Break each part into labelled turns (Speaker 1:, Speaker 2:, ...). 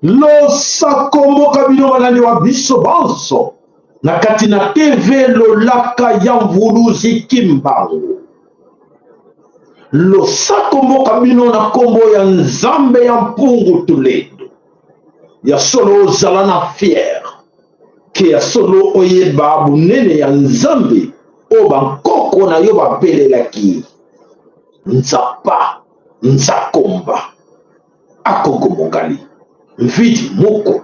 Speaker 1: Losakombo kabino wanani wa biso banso na katina TV lolaka ya mvuluzi kimbangu. Losakombo kabino na kombo ya nzambe ya mpungu tuledo ya solo zalana fier ke ya solo oyeba bunene ya nzambe o bankoko na yo bapelelaki nzapa nzakomba akongo mongali mvidi moko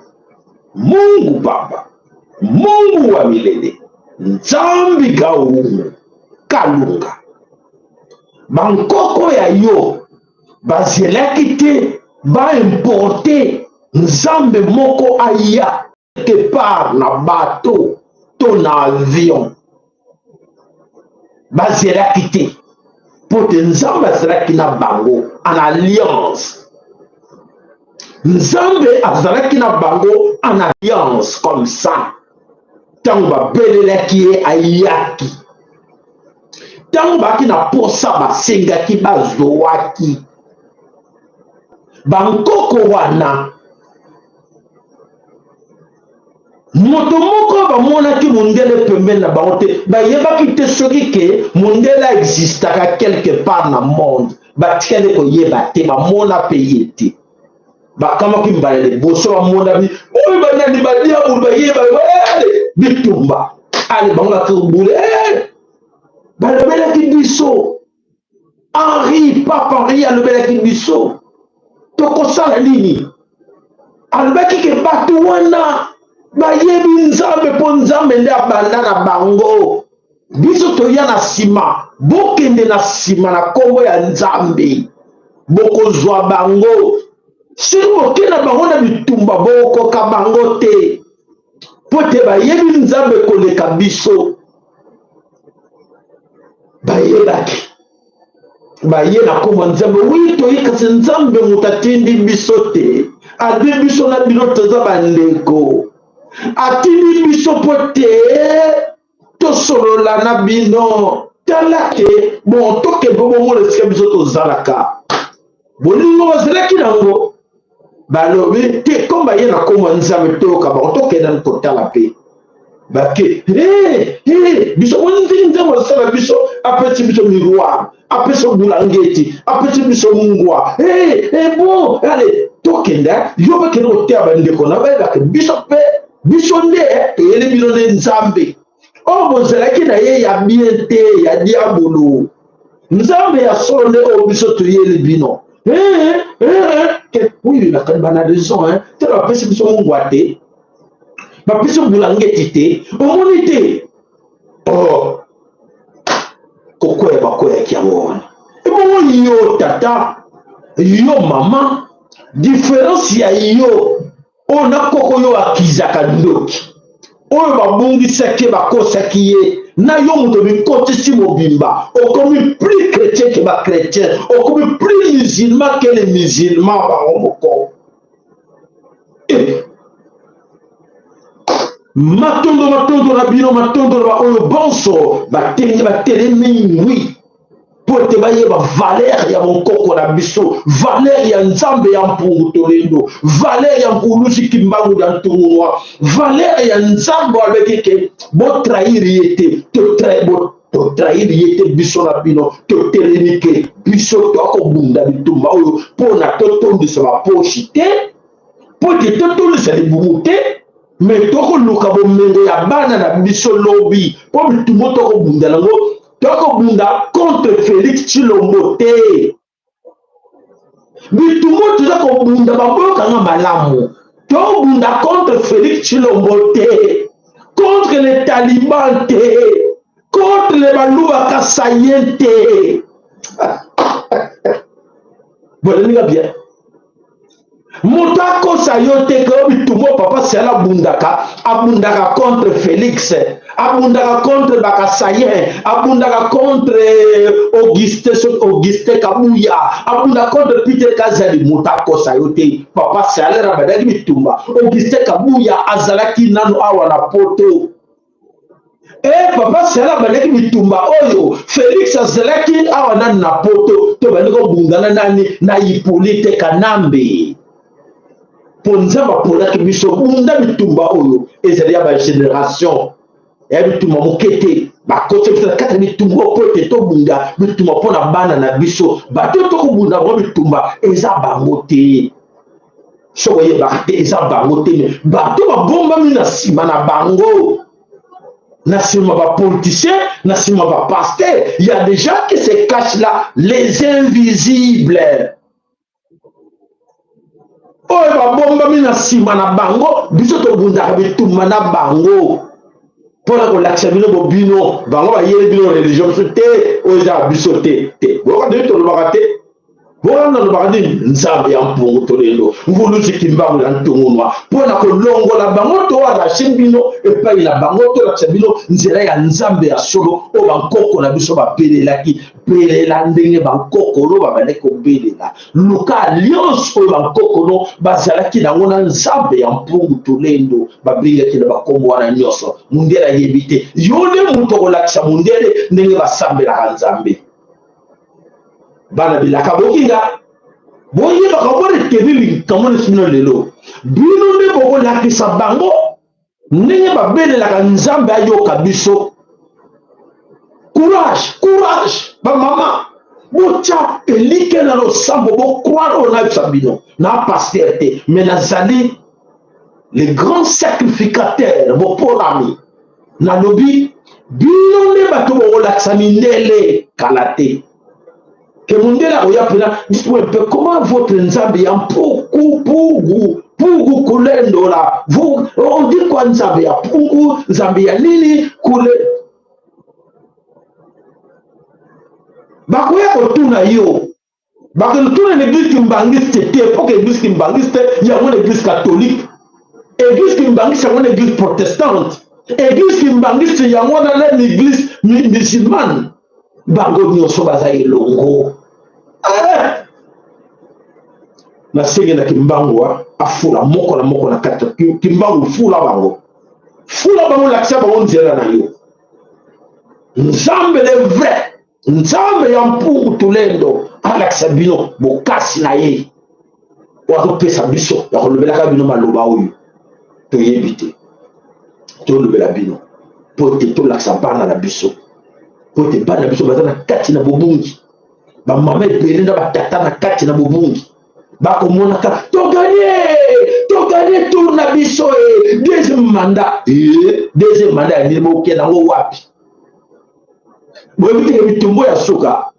Speaker 1: Mungu Baba, Mungu wa milele, nzambi gaungu kalunga bankoko ya yo bazelaki te ba importe nzambe moko aya quelque part na bateau to na avion bazelaki te pote nzambe azalaki na bango en alliance. Nzambe azalaki na bango en alliance comme ça. Tango babelelaki ye ayaki. Tango baki na posa basengaki bazowaki. Bankoko wana moto moko bamonaki mundele pembeni na bango te bayebaki te soki ke mundele existaka quelque part na monde batikali koyeba te bamona pe ye te. Bakama kimbalele boso bamona bi oyo banani badiabulu bayeba bitumba ale bango kubule balobelaki biso Henri Papa Henri alobelaki biso tokosala nini alobaki ke bato wana bayebi nzambe mpo nzambe nde abanda na bango biso toya na nsima bokende na nsima na kombo ya nzambe bokozwa bango soki bokende na bango na bitumba bokoka bango te mpo te bayebi nzambe koleka biso bayebaki baye na kombo nzambe wi toyikasi nzambe moto atindi biso te adi biso na bino toza bandeko atindi biso mpo te tosolola na bino tala te bon tokende bomona esika biso tozalaka bolingo bazalaki nango balobi te komba ye na kombo nzambe toyoka bango tokende na kotala mpe bake biso onzili nzambe asala biso apesi biso miroir apesi bulangeti apesi biso mungwa bon ale tokende yo bakende koteya bandeko na bayebake biso mpe biso nde toyeli bino nde nzambe oyo bozalaki na ye ya bien te ya diabolo nzambe ya solo nde oyo biso toyeli bino oui bana raison te bapesi biso mungwa te bapesi bulangeti te omoni te kokwea bakweyaki yango wana ebongo yo tata yo mama différence ya yo oyo na koko yo akizaka ndoki oyo babungisaki bakosaki ye na yo moto bikotisi mobimba okomi plus chrétien ke bachrétien okomi plus musulman ke les musulmans bango moko matondo na bino matondo na baoyo bonso batelemi wi po te bayeba valeur ya mokoko na biso valeur ya nzambe ya mpungu tolendo valeur ya nkulusi kimbangu ya ntungwa valeur ya nzambe alobeki ke botrahir ye te totrahir ye te biso na bino totelemi ke biso biso tokobunda bitumba oyo mpona totondisa baposhi te mpo te totondisa libumu te me tokoluka bomengo ya bana na biso lobi mpo bitumba tokobunda nango tokobunda contre Félix Tshilombo te bitumba toza kobunda baboyokanga malamu tokobunda contre Félix Tshilombo te contre les talibans te contre les baluba kasayen te boleninga bien moto akosa yo te ke bitumba papa sela abundaka contre Félix abundaka contre bakasayen abundaka contre Auguste Kabuya abundaka contre Peter Kazali moto akosa yo te papa sela badaki bitumba Auguste Kabuya azalaki nano awa na poto papa sela bandaki bitumba oyo Félix azalaki awa nani na poto to bandi kobundana nani na Hippolyte Kanambe mpo nzambe apondaki biso bunda bitumba oyo ezali ya bagénération ya bitumba moke te bakoti biso na kati ya bitumba mpo ete tobunda bitumba mpona bana na biso bato tokobunda bango bitumba eza bango te soko oyebaka te eza bango te me bato babombami na nsima na bango na nsima bapoliticien na nsima bapaster il y a des gens qui se cachent là les invisibles oyo babombami na nsima na bango biso tobundaka bitumba na bango mpona kolakisa bino bobino bango bayeli bino religion biso te oyo eza biso te bokadei tolobaka te bokanda lobaka nini nzambe ya mpungu tolelo ngulusi mbangu na ntongonwa mpona kolongola bango toarashe bino epai na bango tolakisa bino nzela ya nzambe ya solo oyo bankoko na biso bapelelaki pelela ndenge bankokolo babandaki kobelela luka alliance oyo bankokolo bazalaki nango na nzambe ya mpungu tolendo babengaki na bakombo wana nyonso mundele ayebi te yo nde moto kolakisa mundele ndenge basambelaka nzambe bana bilaka bokinga boyebaka boretenili kamone sino lelo bino nde bokolakisa bango ndenge babelelaka nzambe ayoka biso courage bamama botya elike na losambo bokroire oyo nayebisa bino na paster te me nazali le grand sacrificateur boponami nalobi bino nde bato bokolakisa mindele kala te que Mundela Oyapina, dites-moi un peu comment votre Nzambe y a Pugu Kulendo là. Vous, on dit quoi Nzambe ya Pugu, Nzambe ya Nini, Kule. Bakoya kotuna yo. Bakotuna l'église kimbangiste te, pour que l'église kimbangiste, il y a une église catholique. Église kimbangiste, il y a une église protestante. Église kimbangiste, il y a une église musulmane. Bango nyonso bazaye longo na senge na kimbango afula moko na kata kimbango fula bango lakisa bango nzela na yo nzambe le vrai nzambe ya mpungu tulendo alakisa bino bokasi na ye wakopesa biso ya kolobelaka bino maloba oyo toyebi te tolobela bino po te tolakisa bana na biso pote bana biso baza na kati na bobungi bamama ebele na batata na kati na bobungi bakomonaka toganye tour na biso deuxième mandat ya nini boke nango wapi boyebi teke bitumbo ya suka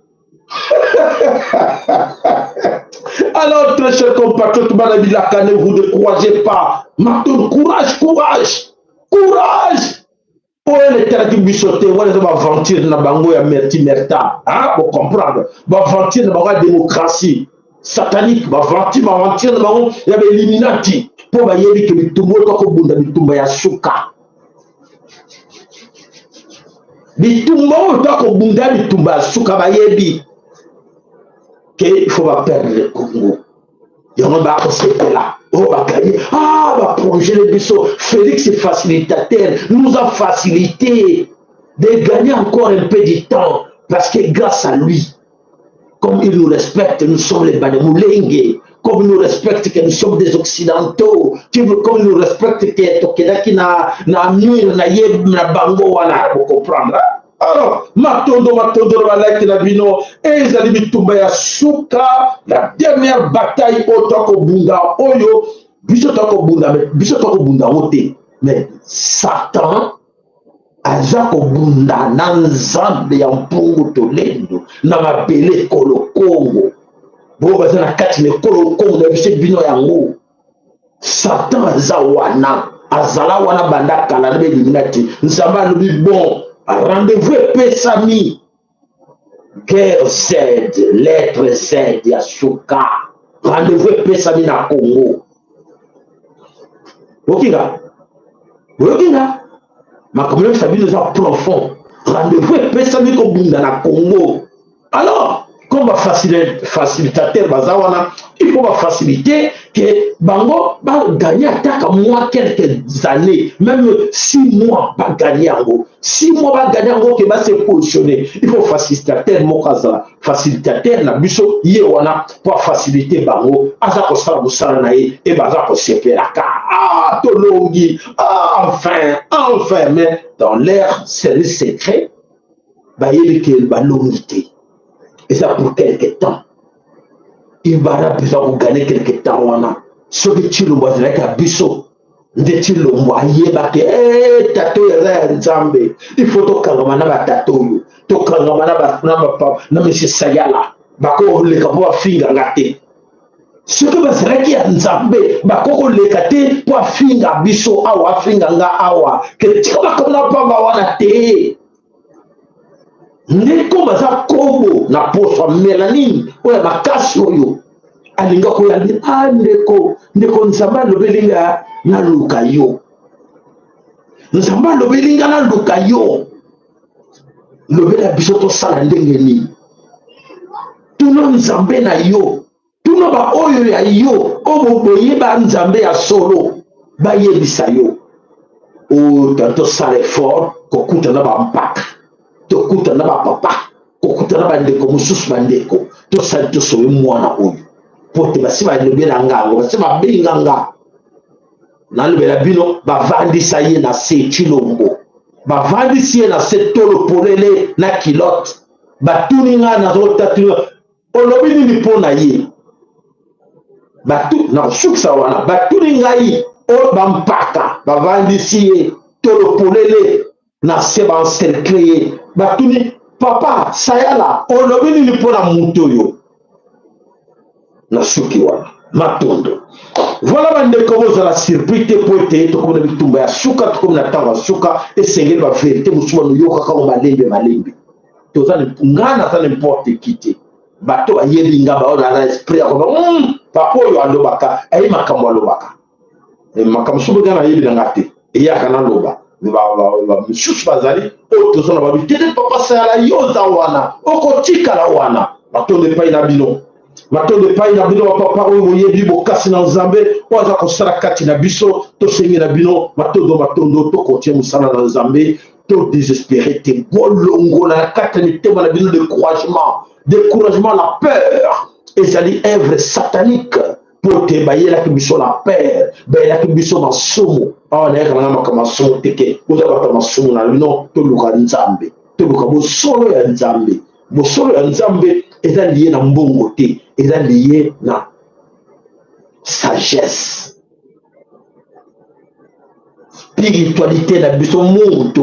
Speaker 1: alors très cher compatriote bana bilaka ne vous découragez pas maintenant courage pour les terres qui bisotent, on va aventure na bango ya merta, hein, pour comprendre. Va aventure na bango démocratie satanique, va aventure na bango ya Illuminati, pour ba yebi que bitumbo to ko bunda bitumba ya suka. Bitumbo to ko bunda bitumba ya suka ba yebi que il faut pas perdre le Congo. Et on va accepter là. On va gagner. Ah, on va plonger les buissons. Félix est facilitateur. Nous a facilité de gagner encore un peu de temps. Parce que grâce à lui, comme il nous respecte, nous sommes les Banemulengue. Comme il nous respecte que nous sommes des Occidentaux. Comme il nous respecte que Tokedaki na nuire na yeb na bango wana. Vous comprendre? Alors, matondo balaki na bino, ezali bitumba ya suka, la dernière bataille otako bunda oyo, biso toko bunda ote. Mais Satan aza ko bunda na nzambe ya mpungu tolendo, na mabele kolo Kongo. Bo baza na kati le kolo Kongo na biso bino yango. Satan aza wana, azala wana banda kala na belinati, nzamba alobi bon. Rendez-vous pesami. Guerre Z, lettre Z, Yasuka. Rendez-vous pesami na Congo. Okinga. Makamule sabi nous a profond. Rendez-vous pesami ko bunda na Congo. Alors, comme facilitateur bazawana, il faut faciliter que bango va gagner à moi quelques années, même 6 mois pas gagner en gros. 6 mois va gagner en gros qui va se positionner. Il faut facilitateur mokaza, facilitateur na biso yewana pour faciliter bango. Aza ko sala musala na ye et baza ko sepelaka. Ah tolongi, enfin mais dans leur service secret ba yeli ke balongité. Et ça pour quelque temps. Il va besoin de gagner quelque temps. Ce que tu le vois, c'est un biseau. Tu le vois, il va te tato nzambe. Il faut que tu tato. Tu na monsieur Sayala. Bako le kapo finga ngate. Ce que va c'est qui a nzambe. Bako le kate pour finga biseau awa finga nga awa. Que tu vas comme na pas wana te. Ndeko baza kobo na poso melanine oya makasi oyo alinga ko yandi ndeko nzamba lobelinga na luka yo nzamba lobelinga na luka yo lobela biso to sala ndenge ni tuno nzambe na yo tuno ba oyo ya yo obo boyeba nzambe ya solo ba yebisa yo o tanto sala fort ko kuta na ba mpaka tokuta na papa kokuta na bandeko mususu bandeko to sali to sowe mwana oyo pote basi ba lobela ngango basi ba binganga na lobela bino bavandisa ye na se chilombo bavandisi ye na se tolo polele na kilote batuni nga na rotatu olobi nini pona ye batu na suksa wana batuni ngai o bampaka bavandisi ye tolo polele na se ba encercler batuni papa sayala olobi nini pona muto yo na suki wana matondo. Voilà bandeko bozala surpris te poete to comme bitumba ya suka to comme na tanga suka esengeli ba vérité musuba no yoka ka malembe to za ngana ta n'importe qui te bato ba yebi ngaba ona na esprit ko papa yo alobaka ay makambo alobaka e makambo suba gana yebi ngate e yakana loba misusu bazali oyo tozona babi tete papa sayala yoza wana okotikala wana matonde epai na bino bapapa oyo boyebi bokasi na nzambe oyo aza kosala kati na biso tosengi na bino matondo tokotie mosala na nzambe todésespéré te bolongola na kati ya mitema na bino découragement la peur ezali œuvre satanique po te bayelaki biso la peur bayelaki biso masumu awa nayekanga makambo masumu teke oza bata masumu na bino toluka nzambe toluka bosolo ya nzambe eza lié na mbongo te eza lié na sagesse spiritualité na biso mutu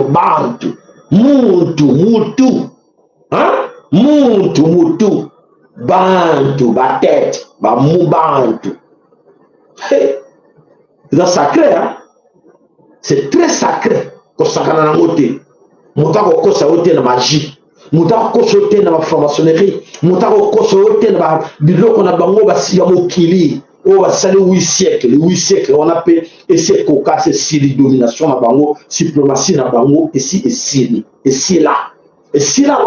Speaker 1: bantu batete bantu c'est sacré, hein? C'est très sacré. Kosakana nango te. Muta ko kosa ote na magie. Muta ko kosa ote na franc-maçonnerie. Muta ko kosa ote na biloko na bango basi ya mokili. O basali 8 siècles on appelle et c'est coca c'est sili domination na bango, suprématie na bango et si là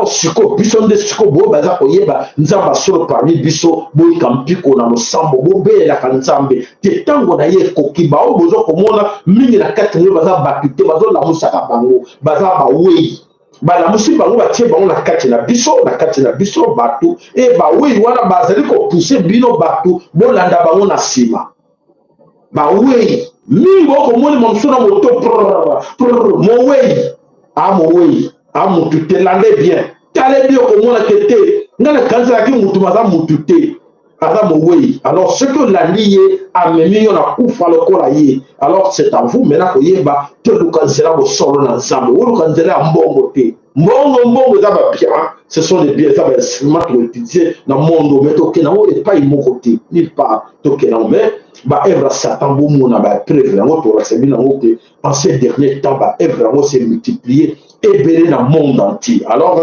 Speaker 1: siko biso nde siko bo baza koyeba nzamba solo parmi biso boyi kampiko na losambo bobela ka nzambe te tango na ye kokiba o bozo komona mingi na kati ne baza bakite bazo la musaka bango baza bawei bala musi bango batie bango na kati na biso batu e bawei wana bazali ko pousser bino batu bolanda bango na sima bawei mingi ko moni momsuna moto mowei a mutu te landé bien talé bien au monde que te ngana kanza ki mutu maza mutu te Adam oui. Alors ce que la lié a mis on a kufa le koraïe. Alors c'est à vous maintenant que yeba te le canzela au solo na zambe ou le canzela en bon côté. Mbongo zaba bien. Ce sont les biens zaba instruments qui utilisés dans le monde mais to kena o pas mon côté ni pas to kena mais ba evra satan bo mona ba prévu ngo to c'est bien ngo que en ces derniers temps ba evra ngo s'est multiplié et belé dans le monde entier. Alors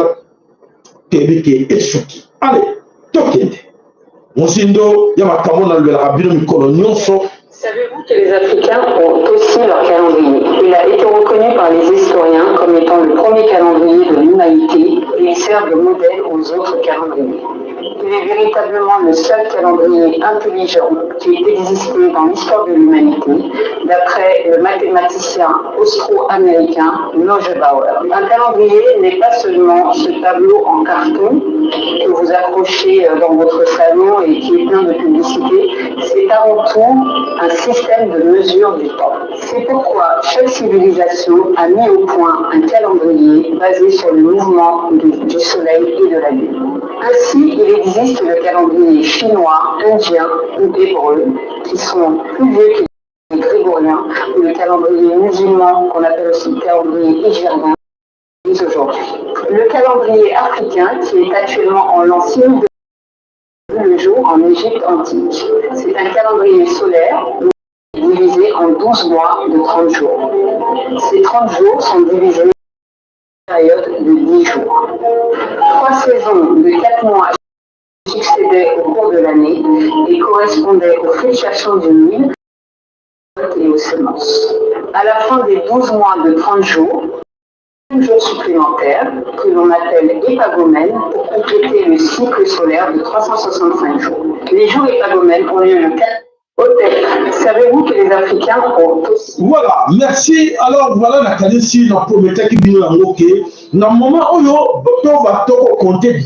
Speaker 1: tebike esuki. Allez, tokende. Savez-vous
Speaker 2: que les Africains ont aussi leur calendrier? Il a été reconnu par les historiens comme étant le premier calendrier de l'humanité et il sert de modèle aux autres calendriers. Il est véritablement le seul calendrier intelligent qui ait existé dans l'histoire de l'humanité, d'après le mathématicien austro-américain Neugebauer. Un calendrier n'est pas seulement ce tableau en carton que vous accrochez dans votre salon et qui est plein de publicité, c'est avant tout un système de mesure du temps. C'est pourquoi chaque civilisation a mis au point un calendrier basé sur le mouvement du Soleil et de la Lune. Ainsi, il existe le calendrier chinois, indien ou hébreu, qui sont plus vieux que les grégoriens, ou le calendrier musulman, qu'on appelle aussi le calendrier hégirien, aujourd'hui. Le calendrier africain, qui est actuellement en l'ancien le jour en Égypte antique. C'est un calendrier solaire divisé en 12 mois de 30 jours. Ces 30 jours sont divisés en une période de 10 jours. 3 saisons de 4 mois succédaient au cours de l'année et correspondaient aux fluctuations du Nil et aux semences. À la fin des 12 mois de 30 jours, jours supplémentaires que l'on appelle épagomènes pour compléter le cycle solaire de 365 jours. Les jours épagomènes ont lieu le 4 août. Savez-vous que les Africains ont aussi...
Speaker 1: Voilà, merci. Alors voilà la qualité dans promettait qui vient en OK. Dans le moment où on va compter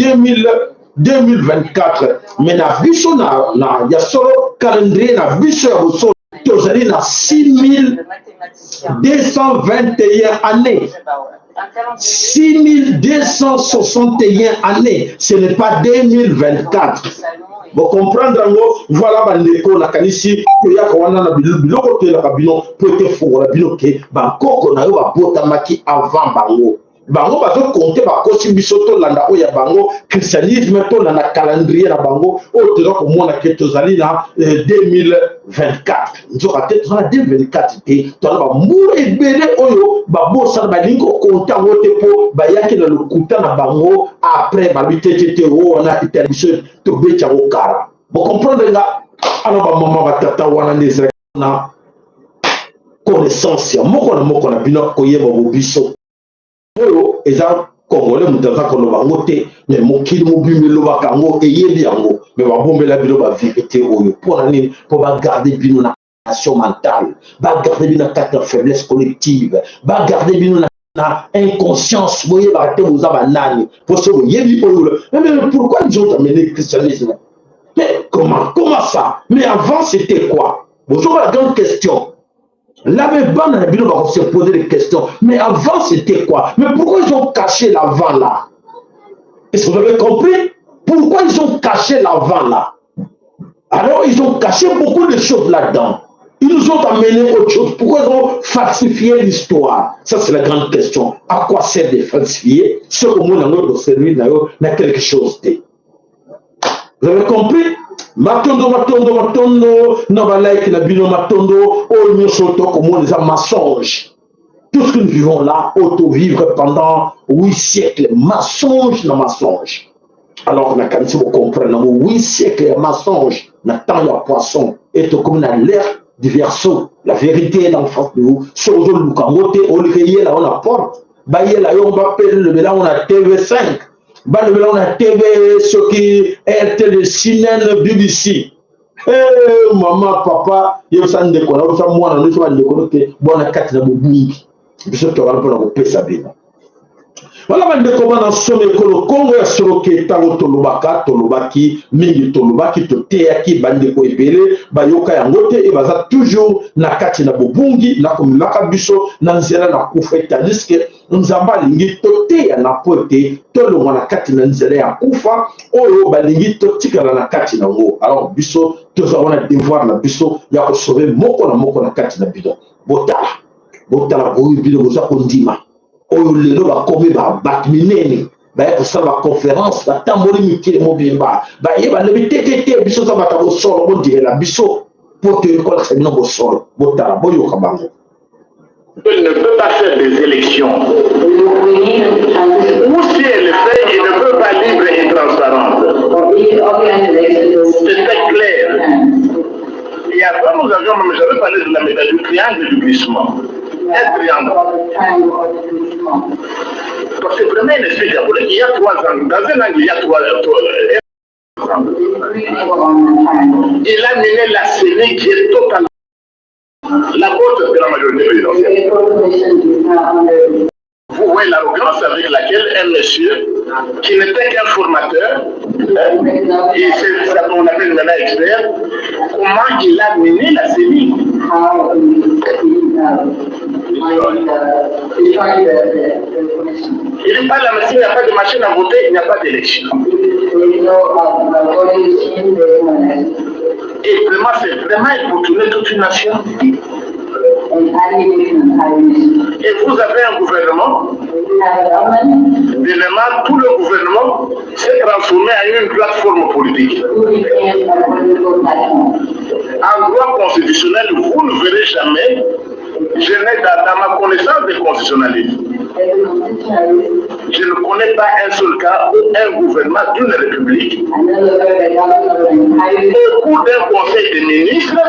Speaker 1: 2024, mais la vision il y a solo calendrier la vision vous allez dans 6221 années. 6261 années, ce n'est pas 2024. Vous comprenez, voilà, la qualité, il y a un biloko la cabine, peut-être fort, la biloque, Bangkok, on a eu à Botamaki avant Bango. Bango va compter par Kosi Bisoto, landa oya Bango, christianisme, to landa calendrier la Bango, au pour moi, la Ketozali, là, 2024. Nous aurons peut-être 2024, et tu vas mourir belé, oyo, babo, ça va linko, compter en haute po, bayaki dans le kouta na Bango, après, babité, on a été habitué, to becha au cara. Vous comprenez, là? Alors, maman va tata, wana des na connaissance, moko na bino, koye, babo, biso. Et ça, Congolais, nous avons qu'on va voter, mais mon kilo mobile, le vacango, et yé biango, mais va bomber la bilo, va vérité, pour l'année, pour garder bien la nation mentale, va garder bien la faiblesse collective, va garder bien la inconscience, vous voyez, va vous avoir nani, pour ce que vous yé mais pourquoi ils ont amené le christianisme? Mais comment ça? Mais avant, c'était quoi? Bonjour, la grande question. Là, on va se poser des questions. Mais avant, c'était quoi? Mais pourquoi ils ont caché l'avant là? Est-ce que vous avez compris? Pourquoi ils ont caché l'avant là? Alors, ils ont caché beaucoup de choses là-dedans. Ils nous ont amené autre chose. Pourquoi ils ont falsifié l'histoire? Ça, c'est la grande question. À quoi sert de falsifier? Ce que moi, dans notre service, n'a quelque chose de. Vous avez compris? Matondo, Nabalek, Nabino Matondo, Onyo Soto, comme on les a mensonges. Tout ce que nous vivons là, auto-vivre pendant 8 siècles, mensonge, na mensonge. Alors, on a quand même compris, 8 siècles, mensonge, na tant de poisson, et tout comme l'air du verso, la vérité est dans le fond de vous. Sozo Lukamote, on le réel, là, on apporte. Baye, là, on va payer le là, on a TV5. On a TV, ce qui est le cinéma BBC. Maman, papa, il y a un décor, il y a un décor, il y a un décor, il y a un décor, Voilà, bande comment dans son école Congo ya solo ke tango tolobaka tolobaki mingi tolobaki toteaki bande ko ebele bayoka yango te et baza toujours na kati na bobungi na komimaka biso na nzela na kufa tandis que nzamba lingi toteya na pote tolongwa na kati na nzela ya kufa oyo balingi totikala na kati na ngo. Alors biso tozala na devoir na biso ya ko sauver moko na kati na bidon botala boyi bino boza kondima oyo lelo bakomi babato minene baye kosala baconférence batamboli mikili mobimba baye balobi tetete biso za bato bosolo bondirela biso po toyekolakisa bino bosolo botala boyoka bango.
Speaker 3: Il ne peut pas faire des élections. Ou si elle fait, il ne peut pas libre et transparente. C'était clair. Et après, nous avions, j'avais parlé de la méthode du triangle du glissement. Un triangle. Donc c'est vraiment une espèce diabolique. Il y a 3 angles. Dans un angle, il y a 3 angles. Il a mené la CENI qui est totalement la faute de la majorité présidentielle. Vous voyez l'arrogance avec laquelle un monsieur qui n'était qu'un formateur, et c'est ça qu'on appelle maintenant expert, comment il a mené la CENI. Il n'est pas la machine, il n'y a pas de machine à voter, il n'y a pas d'élection. Et vraiment, c'est vraiment pour tourner toute une nation. Et vous avez un gouvernement, évidemment, tout le gouvernement s'est transformé en une plateforme politique. En droit constitutionnel, vous ne verrez jamais, je n'ai dans ma connaissance des constitutionnalistes, je ne connais pas un seul cas où un gouvernement d'une république, au cours d'un conseil des ministres,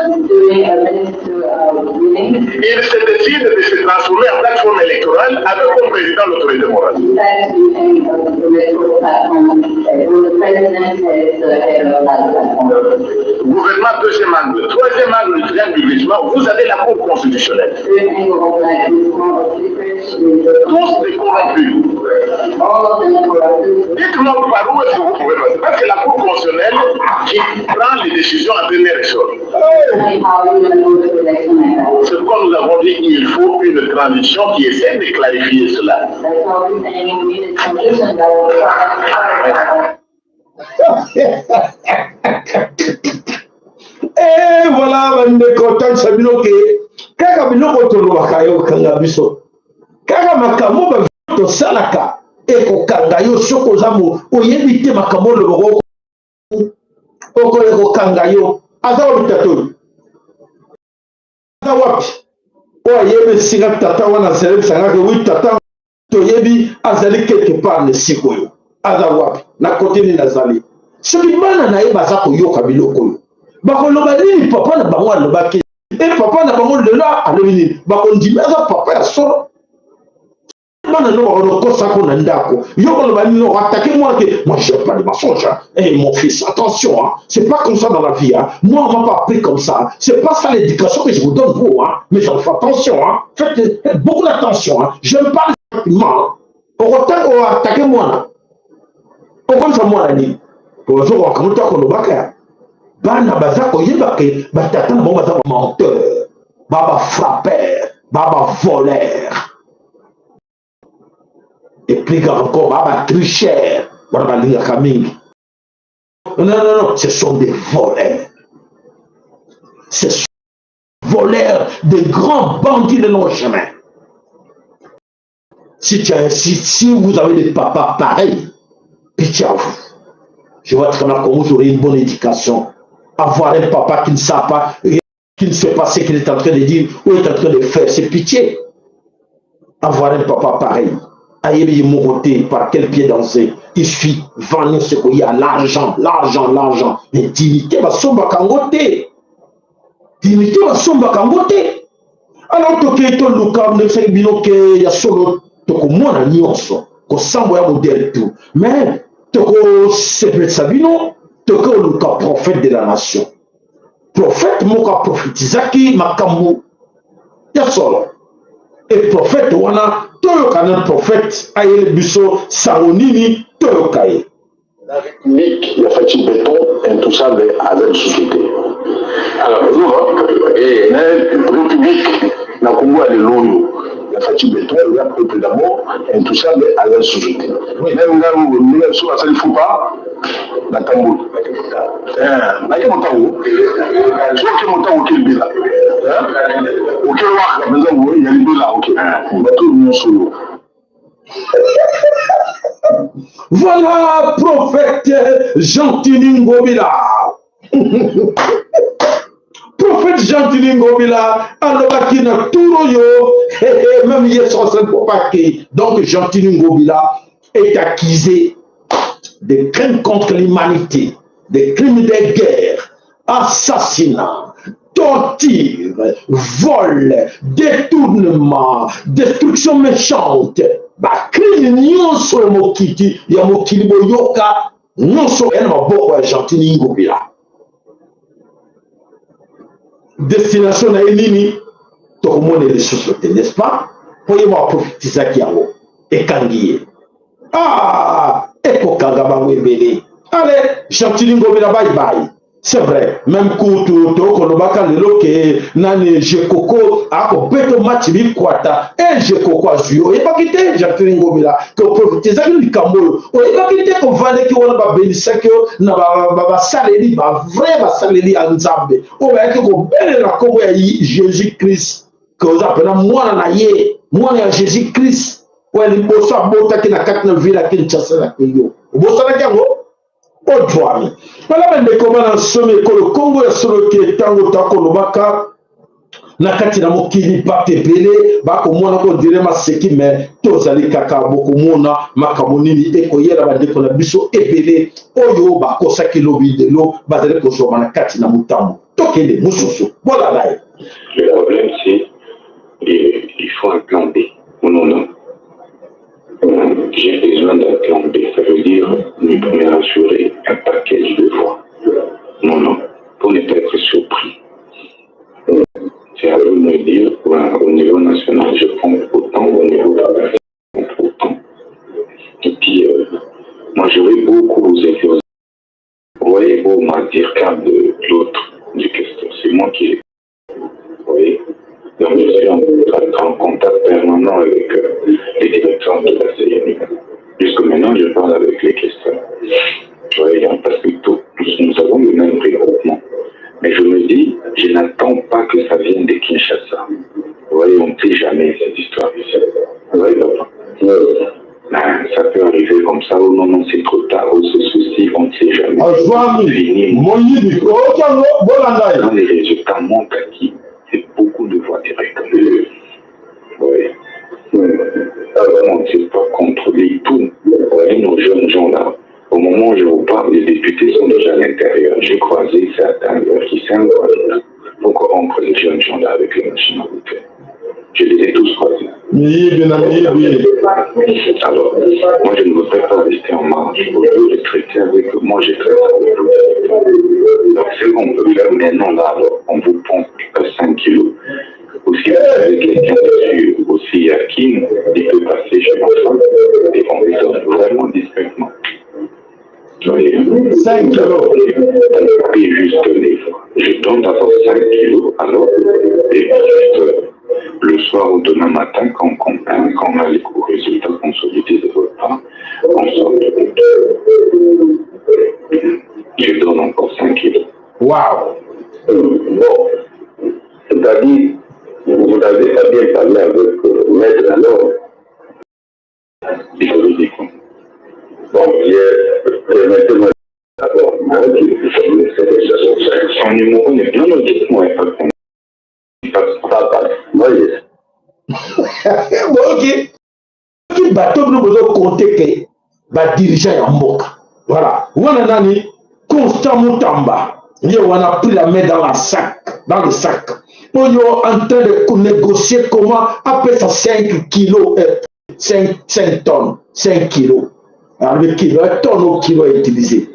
Speaker 3: il se décide de se transformer en plateforme électorale avec comme président l'autorité morale. Gouvernement, deuxième angle. Troisième angle du triangle du glissement, vous avez la Cour constitutionnelle. Tous des corrompus. Dites-moi par où est-ce que vous pouvez passer. Parce que la Cour constitutionnelle qui prend les décisions en dernier ressort. C'est pourquoi nous avons dit qu'il faut une transition qui essaie de clarifier cela.
Speaker 1: Et voilà, bande content sabino ke kaka biloko tolobaka yo kanga biso kaka makambo ba to salaka e ko kanga yo soko zamu oyebi te makambo loboko oko e ko kanga yo azawo bitato azawapi o yebe singa tata wana zele sanga ke wi tata to yebi azali quelque part ne sikoyo azawapi na côté ni nazali soki bana na ye baza koyoka biloko yo bakoloba nini papa na bango alobaki e papa na bango lelo alobi nini bakondima aza papa ya solo bana no bakokosa ko na ndako yo koloba nini attaquer moi que moi je pas de mensonge eh mon fils attention hein c'est pas comme ça dans la vie hein moi on m'a pas appris comme ça c'est pas ça l'éducation que je vous donne vous hein mais j'en fais attention hein faites beaucoup d'attention hein je me parle tranquillement au autant qu'on attaquer moi au comme ça moi ni pour zo ko kamuta ko lobaka bana baza koyeba ke batata na bango baza menteur baba frappeur baba voleur et plus grave encore baba tricheur bana balingaka mingi non ce sont des voleurs ce sont des voleurs des grands bandits de nos chemins. Si vous avez des papas pareils, pitié à vous. Je vois très bien comment vous aurez une bonne éducation. Avoir un papa qui ne sait pas, qui ne sait pas ce qu'il est en train de dire ou est en train de faire, c'est pitié. Avoir un papa pareil. Aïe, mon côté, par quel pied danser? Il suffit vendre ce qu'il y a, l'argent. Mais dignité va somba kangote. Dignité va somba kangote. Alors, toke to luka, ne fait binoke, ya solo, toko mwana nyonso, ko sambo ya modèle tout. Mais, toko sepe sabino, toko luka prophète de la nation. Prophète moka prophétisaki makambu, ya solo. Et prophète wana, toyoka na prophète ayele biso sangonini toyoka ye.
Speaker 3: La République, il y a fait du béton intouchable avec la société. Alors, et la République, la Congo a des lots. Il y a fait du béton, il y a peuple d'abord intouchable avec la société. Même là où il ne faut pas, la Tambour. Là, il y a mon temps. Soit que mon temps, il est là. Ok, il y a les là, ok. On va tout le solo.
Speaker 1: Voilà, prophète Jean-Tini Ngobila. Prophète Jean-Tini Ngobila, alors qu'il n'a tout yo, même hier sur ce paquet. Donc Jean-Tini Ngobila est accusé de crimes contre l'humanité, de crimes de guerre, assassinat, torture, vol, détournement, destruction méchante. Ba crime nyonso ya mokiti ya mokili boyoka nyonso ya maboko ya Jean-Tini Ngobila. Destination na nini tokomona lisusu te, n'est-ce pas? Poye ma prophétisa kiango ekangiye. Ah, ekokanga bango ebele. Allez, Jean-Tini Ngobila bye bye. C'est vrai, même kutu toko lobaka lelo ke nani jekoko ako beto match bi kwata e jekoko azuyo e bakite Jean-Tini Ngobila que prophétiser ki kamolo o e bakite ko vale ki wona ba benisa ke na ba saleri ba vrai ba saleri anzambe o ba ke ko bele na ko ya Jésus Christ que vous appelez mwana na ye mwana ya Jésus Christ o li boso abota ki na katna villa Kinshasa na yo boso na kango o twami voilà bende komana somme ko le Congo ya solo ke tango takolobaka na kati na mokili batebele bakomona ko dire maseki mais tozali kaka bokomona makamonini ekoyela bandeko na biso ebele oyo bakosaki lobi lelo bazali kozoma na kati na mutambo tokende mususu voilà là.
Speaker 4: Le problème c'est il faut un plan B. Non. J'ai besoin d'un plan B, ça veut dire me rassurer un package de voix. Non, pour ne pas être surpris. C'est à eux de me dire, au niveau national, je prends autant, au niveau local, je prends autant. Et puis, moi, je vais beaucoup vous aider. Vous voyez, vous m'en dire qu'un de l'autre du questeur, c'est moi qui l'ai. Vous voyez? Donc, je suis en contact permanent avec les directeurs de la CNU. Jusque maintenant, je parle avec les questeurs. Vous voyez, parce que nous avons le même regroupement. Mais je me dis, je n'attends pas que ça vienne de Kinshasa. Vous voyez, on ne sait jamais cette histoire ici. Vous voyez, ça peut arriver comme ça, ou non, c'est trop tard, ou ce souci, on ne sait jamais. Dans les résultats manquent à qui? C'est beaucoup de voix directes. Oui. On ne sait pas contrôler tout. Vous voyez, nos jeunes gens là, au moment où je vous parle, les députés sont déjà à l'intérieur. J'ai croisé certains qui s'inquiètent pour corrompre les jeunes gens là avec les machines à voter. Je les ai tous croisés. Alors, moi je ne voudrais pas rester en marge. Au lieu de traiter avec eux, moi je traite avec eux. Donc ce qu'on peut faire maintenant là, alors, on vous pompe 5 kilos. Aussi, vous avez quelqu'un dessus, aussi à qui il peut passer chez l'enfant et on les donne vraiment discrètement.
Speaker 1: 5 kilos.
Speaker 4: On paye juste les fois. Je donne d'abord 5 kilos, alors, et juste le soir ou demain matin, quand on a les résultats consolidés de votre part, on sort de compte. Je donne encore 5 kilos.
Speaker 1: Waouh!
Speaker 3: Bon, c'est-à-dire, vous n'avez pas bien parlé avec Maître alors.
Speaker 4: Il faut le dire.
Speaker 3: Bon, permettez-moi d'abord.
Speaker 4: Son numéro n'est bien logiquement important.
Speaker 3: Voyez.
Speaker 1: Ok. Qui bateau nous besoin compter que ba dirigeant en mboka. Voilà. Wana nani Constant Mutamba. On a pris la main dans le sac. On est en train de négocier comment après ça 5 kilos, 5 tonnes, 5 kilos. Alors le kilo, 1 tonne au kilo est utilisé.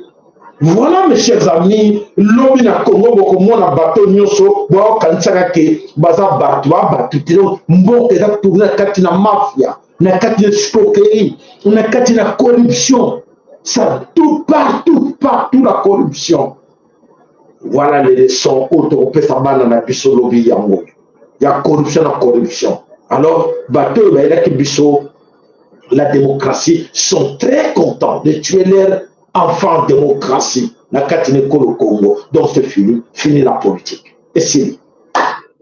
Speaker 1: Voilà mes chers amis, l'homme na Congo beaucoup moins na bateau nyoso, bon quand ça que baza bateau, mboka za tourner katina mafia. na kati na escroquerie, na kati na corruption. Ça, tout partout la corruption. Voilà les leçons autour ça bana na biso lobby yango. Il y a corruption na corruption. Alors, bateau la démocratie sont très contents de tuer leur enfant démocratie. Na kati na Congo. Donc c'est fini la politique. Et c'est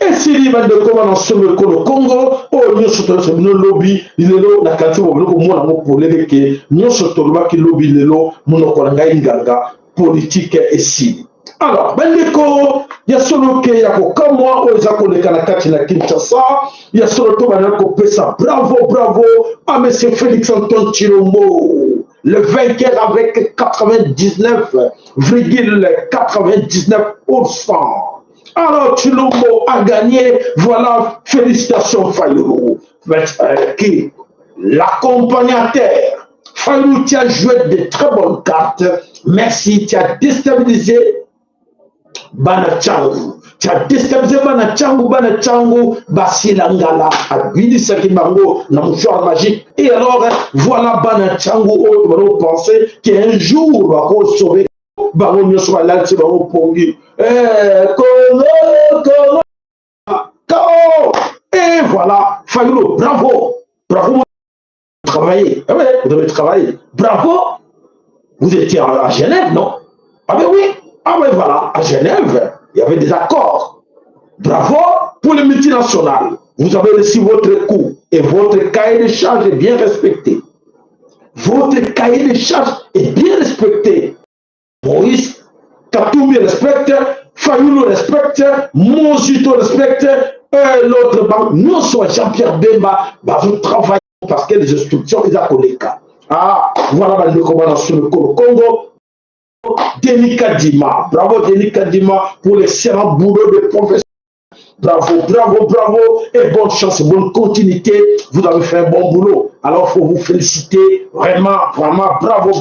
Speaker 1: et si va de comment on se met le Congo, oh nous sommes le lobby, il est là, la quantité où nous avons pour les que nous sommes le lobby, il est là, nous avons politique et si. Alors, bandeko, il y a solo que y a comme moi, aux accords de Kanakati na Kinshasa, il y a solo que banako pesa, bravo à monsieur Félix Antoine Tshilombo, le vainqueur avec 99,99%. Alors, Tshilombo a gagné, voilà, félicitations Fayulu. Qui l'accompagnateur, Fayulu, tu as joué de très bonnes cartes. Merci, tu as déstabilisé Banachangu. Tu as déstabilisé Banachangu, Basilangala, Abidissa Kibango, na mouchoir magique. Et alors, voilà Banachangu, on pensait qu'un jour, on va sauver Baron soit là, c'est Baron Pongi. Et voilà, Fayulu, bravo, travailler. Vous devez travailler. Bravo, vous étiez à Genève, non? Ah ben oui, voilà, à Genève, il y avait des accords. Bravo pour les multinationales. Vous avez reçu votre coup et votre cahier de charges est bien respecté. Votre cahier de charges est bien respecté. Moïse Katoumi respecte, Fayulu respecte, Monsito respecte, l'autre banque, nous sommes Jean-Pierre Bemba, vous travaillez parce que les instructions, ils ont les cas. Ah, voilà le commandant sur le Congo. Denis Kadima, bravo Denis Kadima pour l'excellent boulot de professeur. Bravo, et bonne chance, bonne continuité. Vous avez fait un bon boulot. Alors, il faut vous féliciter. Vraiment, bravo.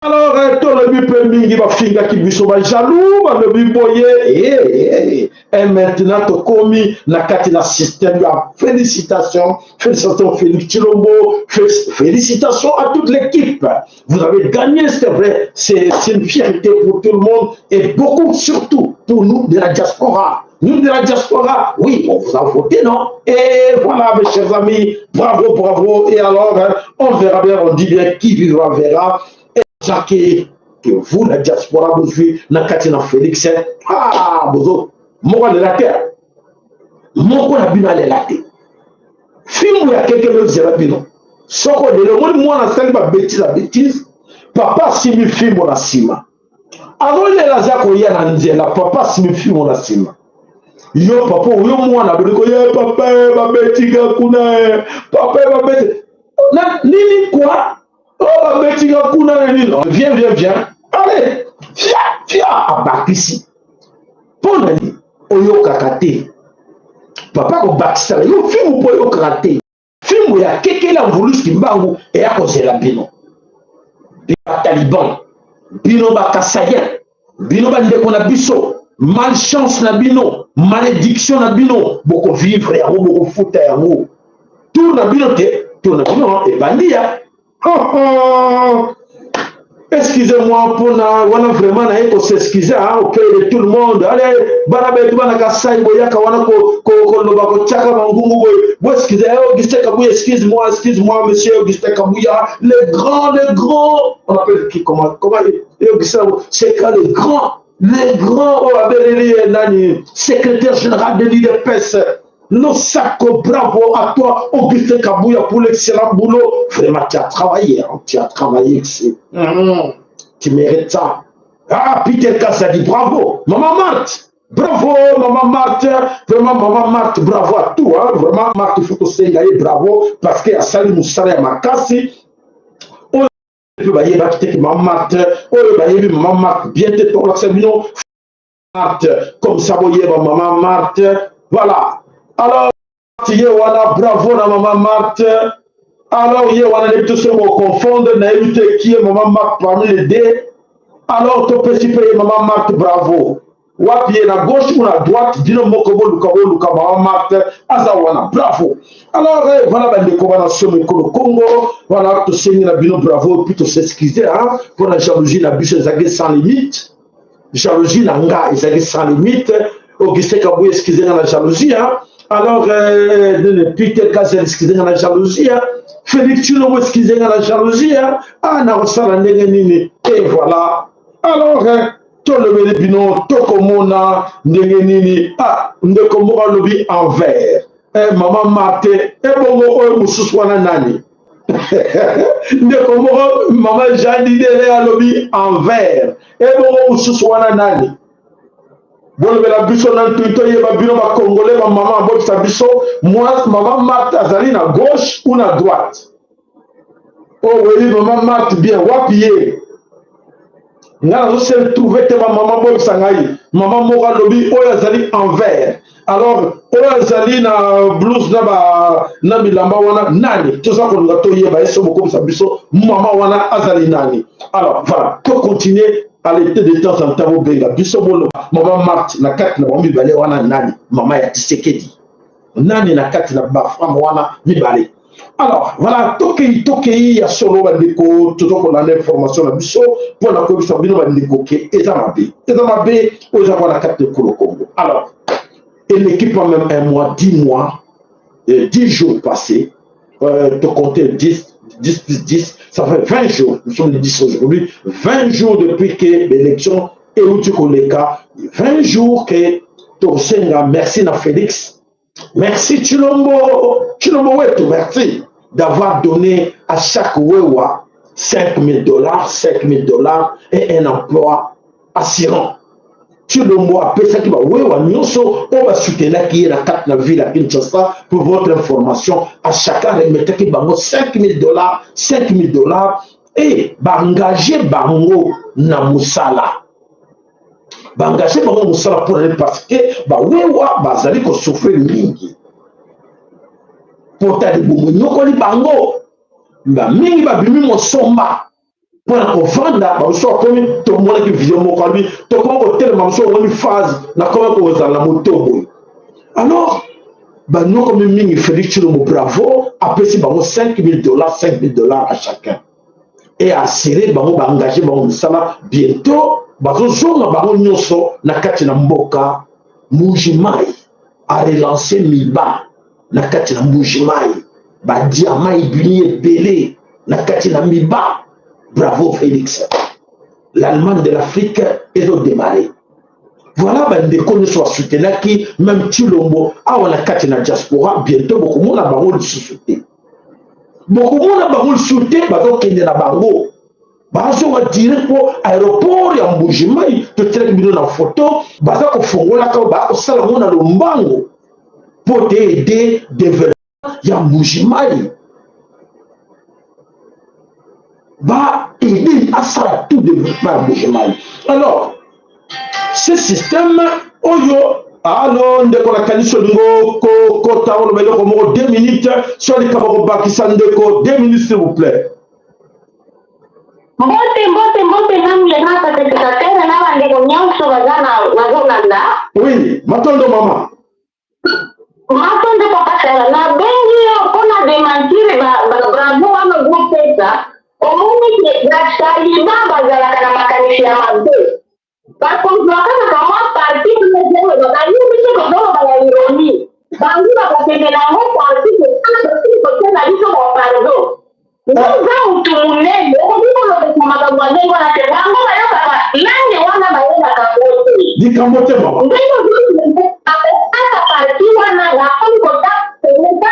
Speaker 1: Alors, le but va finir qui va jaloux, le but boyer, et maintenant, tu as commis la système. Félicitations, Félix Tshilombo, félicitations à toute l'équipe. Vous avez gagné, c'est vrai, c'est une fierté pour tout le monde et beaucoup surtout pour nous de la diaspora. Nous de la diaspora, oui, on vous a voté, non? Et voilà, mes chers amis, bravo. Et alors, on verra bien, on dit bien qui vivra verra. Que vous, la diaspora, vous jouez dans Katina Félix, vous moi, de la terre, moi, la bina de la terre. Film, il y a quelqu'un d'autre, c'est la bina. Soko de le monde, moi, on a bêtise, papa, si mi film, on a sima. Avant, il y a la zako, il y a la papa, si mi film, on a sima. Yo, papa, yo, moi, on a dit, papa, ma bêtise, papa, ma bêtise. Nini, quoi? Oh, viens. Allez, viens, Abakisi. Pour l'année, Oyo Kakate. Papa, ko Bakisa, yo film pour Oyo Kakate. Film, il y a quelqu'un qui a voulu ce qu'il m'a et à cause de la Bino. Bino Taliban, Bino Bakasayen, Bino Bandekona Bisso, malchance na Bino, malédiction na Bino, beaucoup vivre et beaucoup foutre et tout na Bino, et Bandia. Excusez-moi pour wana vraiment na eko s'excuser auprès de tout le monde. Allez, bana betu bana kasai boyaka wana ko loba ko chaka mangungu boy. Excusez, Augustin Kabouya, excuse-moi monsieur Augustin Kabouya, le grand, on appelle qui comment Augustin, c'est quand le grand secrétaire général de l'IDPS. Nous sacco bravo à toi, Augustin Kabouya, pour l'excellent boulot. Vraiment, tu as travaillé, tu mérites ça. Ah, Peter Kassa dit bravo. Maman Marthe, bravo, Maman Marthe. Vraiment, Maman Marthe, bravo à tout. Hein. Vraiment, Marthe, il faut que c'est bravo. Parce qu'il y a Salim Moussala et Makassi. On peut bailler, Maman Marthe. On peut bailler, Maman Marthe. Bien t'es pour l'accès, Marthe. Comme ça, vous voyez, Maman Marthe. Voilà. Alors, bravo na Maman Marthe. Alors, on a tous se confondre, on a évité qui est Maman Marthe parmi les deux. Alors, tu peux payer Maman Marthe, bravo. Wapi na gauche ou à droite, dino mokobo luka ba Marthe azawana bravo. Alors voilà ben de comment sur le Congo, voilà tout c'est la bino bravo puis tout s'excuser hein pour la jalousie la bûche sans limite. Jalousie la nga ils sans limite. Augustin Kabou excusez la jalousie hein. Alors Peter Kazel excusez la jalousie hein. Félix Chilombo excusez la jalousie hein. Ah na osala ndenge nini et voilà. Alors tout le bino tokomona ndenge nini ah ndeko moko lobi envers maman Marthe bongo oyo mususu wana nani ndeko moko maman Jeanne Dele alobi envers bongo mususu wana nani bolobela biso na ntuito yeba bino ba congolais ba maman abotisa biso moi maman Marthe azali na gauche ou na droite oh oui maman Marthe bien wapi ye nga zo se trouver te ba maman boy sangai maman moko lobi oyo azali envers alors oyo azali na blouse na bilamba wana nani toza kolinga toyeba eso bokomisa biso maman wana azali nani alors voilà to continuer à l'été de temps en temps obenga biso bolo maman Marthe na kati na mibale wana nani maman ya Tshisekedi nani na kati na ba femme wana mibale. Alors, voilà, Tokei a solo bandeko, tout qu'on a l'information na biso, pour la commission bino bandeko ke Ezamabe, aux avoir la carte de Congo. Alors, et l'équipe a même un mois, 10 mois, 10 jours passés, de compter 10 plus 10, ça fait 20 jours, nous sommes les 10 aujourd'hui, 20 jours depuis que l'élection est où tu connais 20 jours que Tosenga, merci na Félix. Merci Chilombo Wetu, merci d'avoir donné à chaque Wewa $5,000 et un emploi assurant. Chilombo a fait ça qui va Wewa Nyoso, on va soutenir qui est la carte de la ville à Kinshasa pour votre information. À chacun remettre qui va $5,000 et va engager Bango na Musala. Bangager bango musala pour aller parce que ba wewa bazali ko souffrir mingi porta de bongo nyokoli bango ba mingi ba bimi mosomba pour ko vanda ba so ko mi to mona ki video mo ko bi to ko tele ma so woni phase na ko ko za la motobo alors ba nyoko mi mingi Félix Chilombo bravo apesi bango $5,000 à chacun et assurer bango ba engager bango musala bientôt bazozonga bango nyonso na kati na mboka Mujimai a relancé Miba na kati na Mujimai ba diamant ibini ebele na kati na Miba. Bravo Félix, l'Allemagne de l'Afrique est au démarrer. Voilà bandeko nyonso basoutenir qui même Chilombo awa na kati na diaspora bientôt bokomona bango lisusu te bokomona bango lisusu te bazokende na bango bazo va dire pour aéroport ya Mbujimai to tere bino na photo baza ko fongola ka ba ko sala mona lombango pour aider développement ya Mbujimai ba aider à ça tout développement ya Mbujimai. Alors ce système oyo alors ndeko la kaniso ngo ko tawo bele ko mo 2 minutes sur les kabako bakisa ndeko 2 minutes s'il vous plaît.
Speaker 2: Mbote namu le nata tekatera na bandeko nyonso bazonanda.
Speaker 1: Oui, matondo mama.
Speaker 2: Matondo papa sala na bengi pona demantire bravo wana gupesa. Omuni ke gasali baba zala kana makanisi ya mabbe. Bakonzwakana kama parti mzee wa yumi se kodoro ba ironi. Bangi bakatende na ho parti ke kana ko tena hizo kwa pardo. Nza utumunene, kwa magambo na tebango na yoka nani wana baenda kabote.
Speaker 1: Ni kabote mama.
Speaker 2: Ndio ata parti wana la kota kota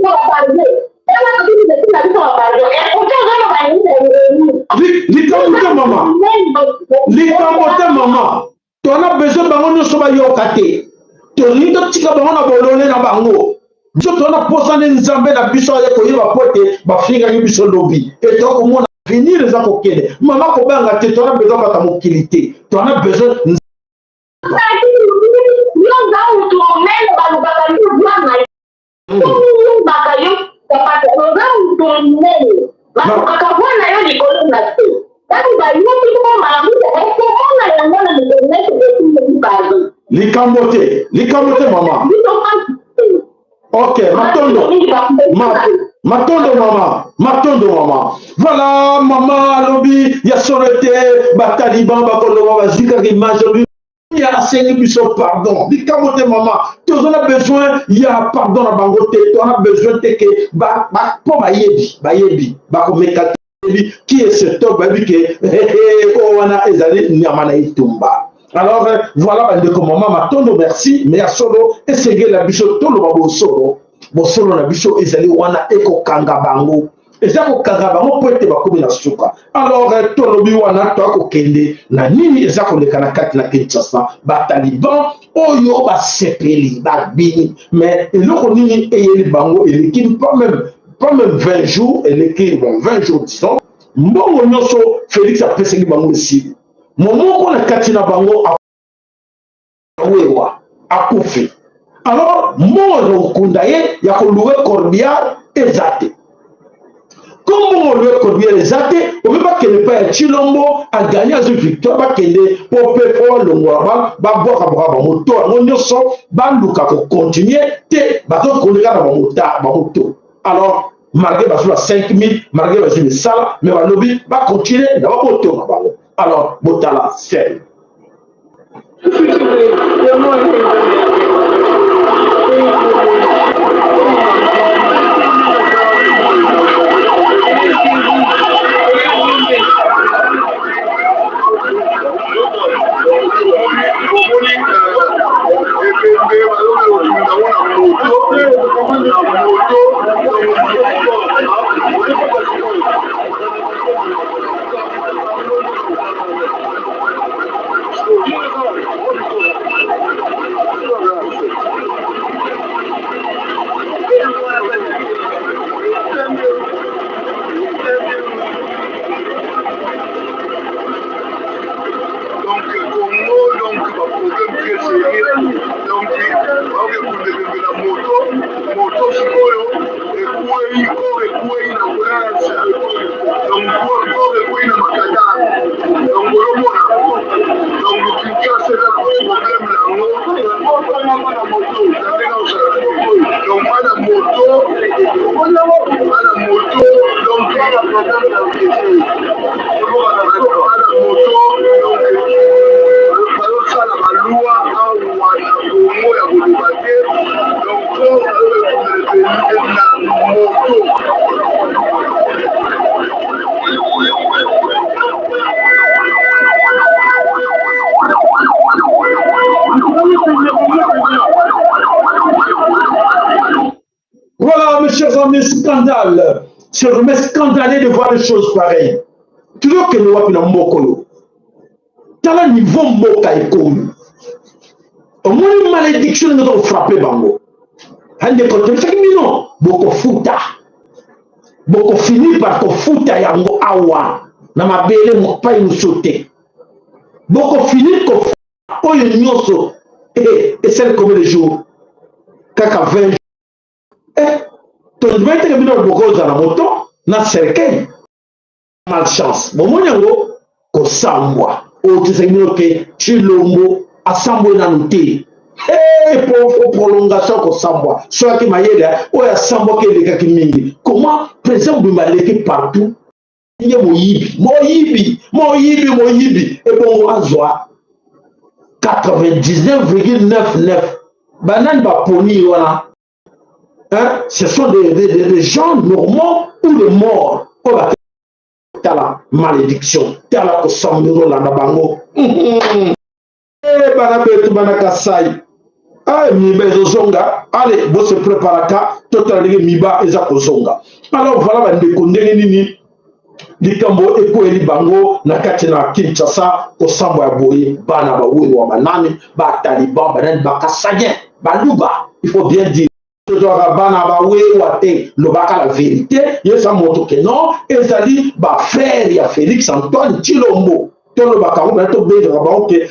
Speaker 2: kwa pardo. Ela kitu kitu kwa pardo. Utaona baini.
Speaker 1: Ni kabote mama. Ni kabote mama. Tona besoin bango nyoso ba yokate. Tolindo tika bango na bolole na bango. Joto na posane nzambe na biso ya koyeba pote bafinga biso lobi et donc on a venir les akokene mama ko banga te tona besoin ba mokilité tona besoin Likambote maman. Ok, matondo maman. Voilà maman lobby, ya sorete ba taliban ba koloba ba zika ki majori. Il y a 5 biso pardon. Likambote maman, tu as besoin, il y a pardon à bangote, tu as besoin de que ba yebi, ba komeka qui est ce top baby que wana ezali nyamana itumba. Alors voilà de maman matondo merci mais ya solo esenge la biso tolo babo solo na biso ezali wana eko kanga bango ezako kanga bango po ete bakomi na suka. Alors tolobi wana to akokende na nini ezako leka na kati na Kinshasa bataliban oyo basepeli babini mais eloko nini eyeli bango eleki pas même 20 jours eleki 20 jours disons mbongo nyonso Félix apesaki bango esili momoko na kati na bango awewa akufi. Alors mbongo okunda ye ya koluwe corbière ezate comme mbongo corbière ezate obe bakende pa ya Chilombo a gagné azo victoire bakende po pe po longwa baboka bamoto yango nyonso banduka ko continuer te bazokondeka na bamoto. Alors malgré la 5000, malgré la sala, mais le lobby va continuer d'avoir autant de ballons. Alors, Botala, c'est. Voilà, mes chers amis, scandale. C'est vraiment scandaleux de voir des choses pareilles. Toujours que nous avons un mokolo. Dans le niveau moka et comme. Au moins, une malédiction nous a frappé bango. Hande kote, c'est que non, boko futa. Boko fini par ko futa yango awa. Na mabele mo pa nous sauter. Boko fini ko oyo nyoso. Et celle comme les jours. Kaka 20 jours. Ton maître est venu au la moto, na cercueil. Malchance. Bon, mon yango, ko sambwa. O tu sais que Chilombo a sambo na nuté. Pour prolongation ko sambwa. Soit qui maïeda, o ya sambo ke leka ki mingi. Comment président Boumaleki partout? Il y a Moyibi. Et bon, oiseau 99,99. Banane ba poni voilà. Hein? Ce sont des gens normaux ou des morts. T'as la malédiction. T'as la kosamiro la nabango. Banabetu banakasai. Ah, miba ezozonga. Allez, bon se prépare ka. Totalement miba ezakozonga. Alors voilà, bande kondeni nini. Likambo eko eli bango na kati na Kinshasa kosambo ya boye bana ba wuri wa banani ba taliban banani ba kasanye baluba. Il faut bien dire. Bana ba wuri wa te lobaka la vérité. Yesa moto ke non. Ezali ba frère ya Félix Antoine Chilombo.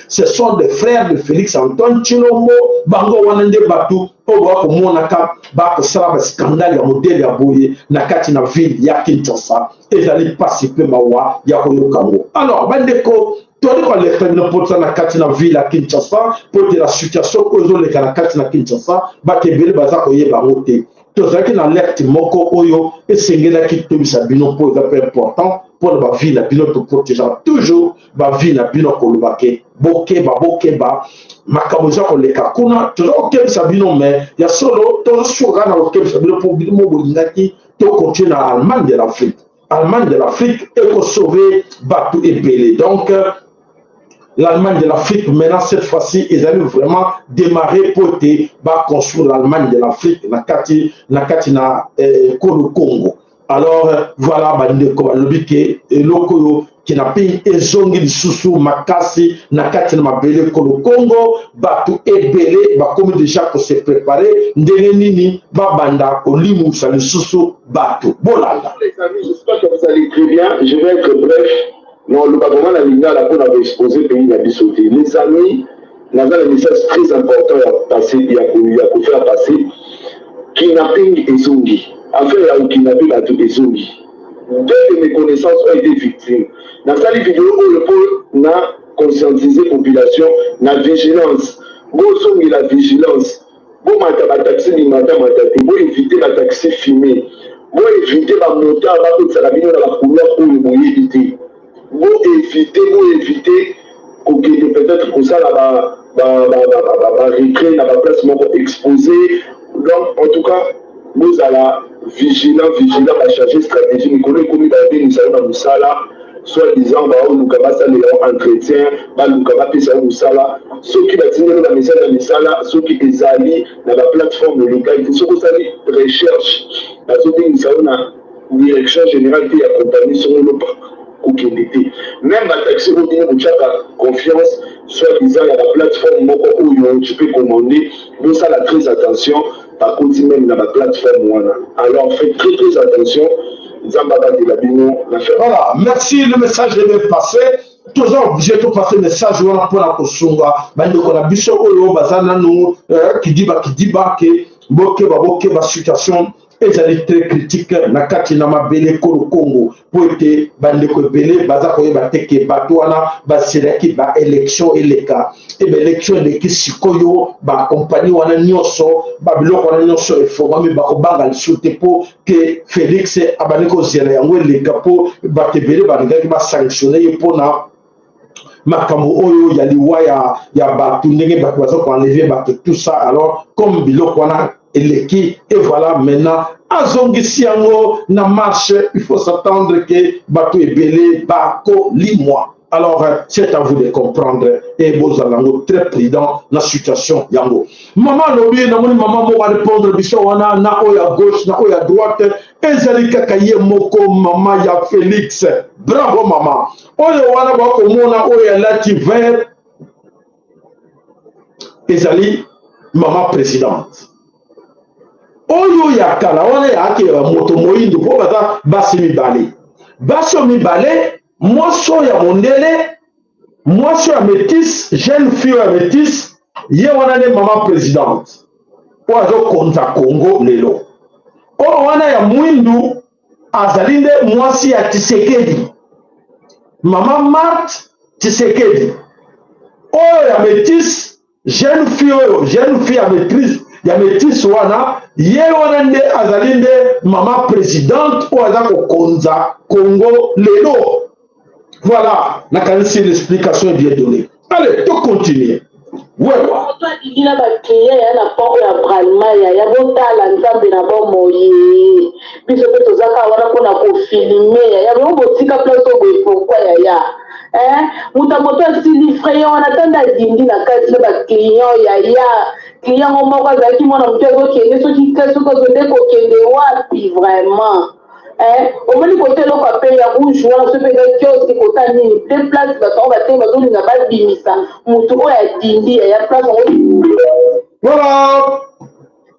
Speaker 1: Ce sont des frères de Félix Antoine Chilombo. Bango wanende batu. Owa kumonaka ba kusala scandale ya modèle ya boye na kati na ville ya Kinshasa. Ezali participer mawa ya koyokango. Alors bandeko toni kwa l'extérieur pour ça na kati na ville à Kinshasa pour la situation ozo le kana kati na Kinshasa ba tebele baza koyeba moté tozaki na alerte moko oyo esengelaki tobisa bino po eza peu important pour la vie na bino to protéger toujours ba vie na bino kolobake bokeba makambo eza koleka kuna tozokebisa bino mais ya solo tozosuka na kokebisa bino po bino bolingaki to continuer na Allemagne de l'Afrique. Allemagne de l'Afrique est sauvé Batou et Belé. Donc, l'Allemagne de l'Afrique, maintenant, cette fois-ci, ils allaient vraiment démarrer pour construire l'Allemagne de l'Afrique, na Congo. Alors, voilà, qui n'a pas ezongi lisusu makasi na kati na mabele Congo Batou et Belé comme déjà pour se préparer ndenge nini babanda kolimusa lisusu Batou bolanda.
Speaker 5: Les amis, j'espère que vous allez très bien. Je vais être bref. Non, le gouvernement a ligne la peau avait exposé le pays d'Abissouti. Les amis, nous avons un message très important à passer, il y a faire passer. Kidnapping et Zongi. Affaire il y a un kidnapping Batou et Zongi. Deux de mes connaissances ont été victimes. Dans cette vidéo, le pôle a conscientisé la population, la vigilance. Bon, la vigilance. Bon, ma taxi, bon, éviter la taxi filmée. Bon, éviter la montée à la côte de la vidéo dans la couleur pour le moyen éviter. Bon, éviter peut-être que ça, recréer la place exposée. Donc, en tout cas, nous allons vigilant à changer de stratégie. Nous connaissons comment nous allons dans Moussala, soit disant, nous allons les entretiens, nous allons Moussala, ceux qui vont dans Moussala, ceux qui sont allés dans la plateforme légale, ceux qui sont allés recherche, nous allons dans la direction générale qui accompagne sur le pas. Même la taxi, vous confiance, soit disant, il y a la plateforme où tu peux commander, nous ça la très attention. Par contre, même dans la plateforme, alors faites très attention.
Speaker 1: Voilà, merci, le message est bien passé. Toujours obligé de passer le message pour la Kosunga. On a biso oyo bazana no qui dit que boke ba situation est très critique na kati na mabele Congo pour être bandeko belé baza koyeba teke batwana basiraki ba élection eleka et ba élection eleki sikoyo ba compagnie wana nyoso ba biloko wana nyoso efomami ba kobanga lisuté po que Félix abaneko zela yango eleka po batebele bandaki ba sanctionner pona makambo oyo ya liwa ya batu ndenge batu baza ko enlever batu tout ça. Alors comme biloko wana eleki et voilà maintenant azongisi yango na marche, il faut s'attendre que bato ebele bako limwa. Alors c'est à vous de comprendre et vous allez très prudent dans la situation yango. Maman lobi na moni maman mo répondre biso wana na oya gauche na oya droite ezali kaka ye moko maman ya Félix. Bravo maman. Oyo wana bako mona oya lati vert ezali maman présidente. Oyo ya kala wana ya ake ya moto moindu po baza basi mibale mwaso ya mondele mwaso ya métis jeune fille ya métis ye wana ne maman présidente po azo konza Congo lelo. Oyo wana ya mwindu azali nde mwasi ya Tshisekedi maman Marthe Tshisekedi. Oyo ya métis jeune fille ya métis wana ye wana nde azali nde maman présidente oyo aza kokonza Congo lelo. Voilà, l'explication est bien donnée. Allez, tout continue. Ouais.
Speaker 6: Il a battu na poko ya bralma ya botala nzambe na bomoye biso pe tozaka wana pona ko filmer ya botika place obo pourquoi ya mutamoto asili frère on attend dindi na kati ba client client moko azaki mona mutego kende soki kaso ko zonde ko kende wapi vraiment au moins côté lo papier ya rouge wana se peut kiosque kota nini deux places bato bato bazolinga babimisa mutu oyo ya dindi ya place
Speaker 1: voilà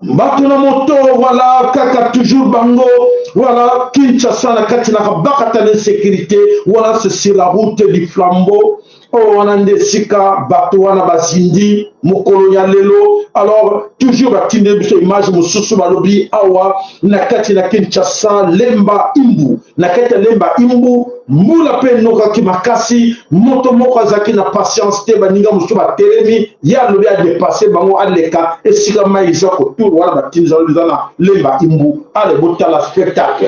Speaker 1: bato na moto voilà kaka toujours bango voilà Kinshasa na kati na bakata l'insécurité voilà c'est sur la route du flambeau wana nde sika bato wana bazindi mokolo ya lelo. Alors toujours batinde biso image mosusu balobi awa na kati na Kinshasa lemba imbu na kati lemba imbu mbula pe nokaki makasi moto moko azaki na patience te baninga mosusu batelemi ya lobi a dépasser bango aleka esika mai isa kotour wana batinza na lemba imbu ale botala spectacle.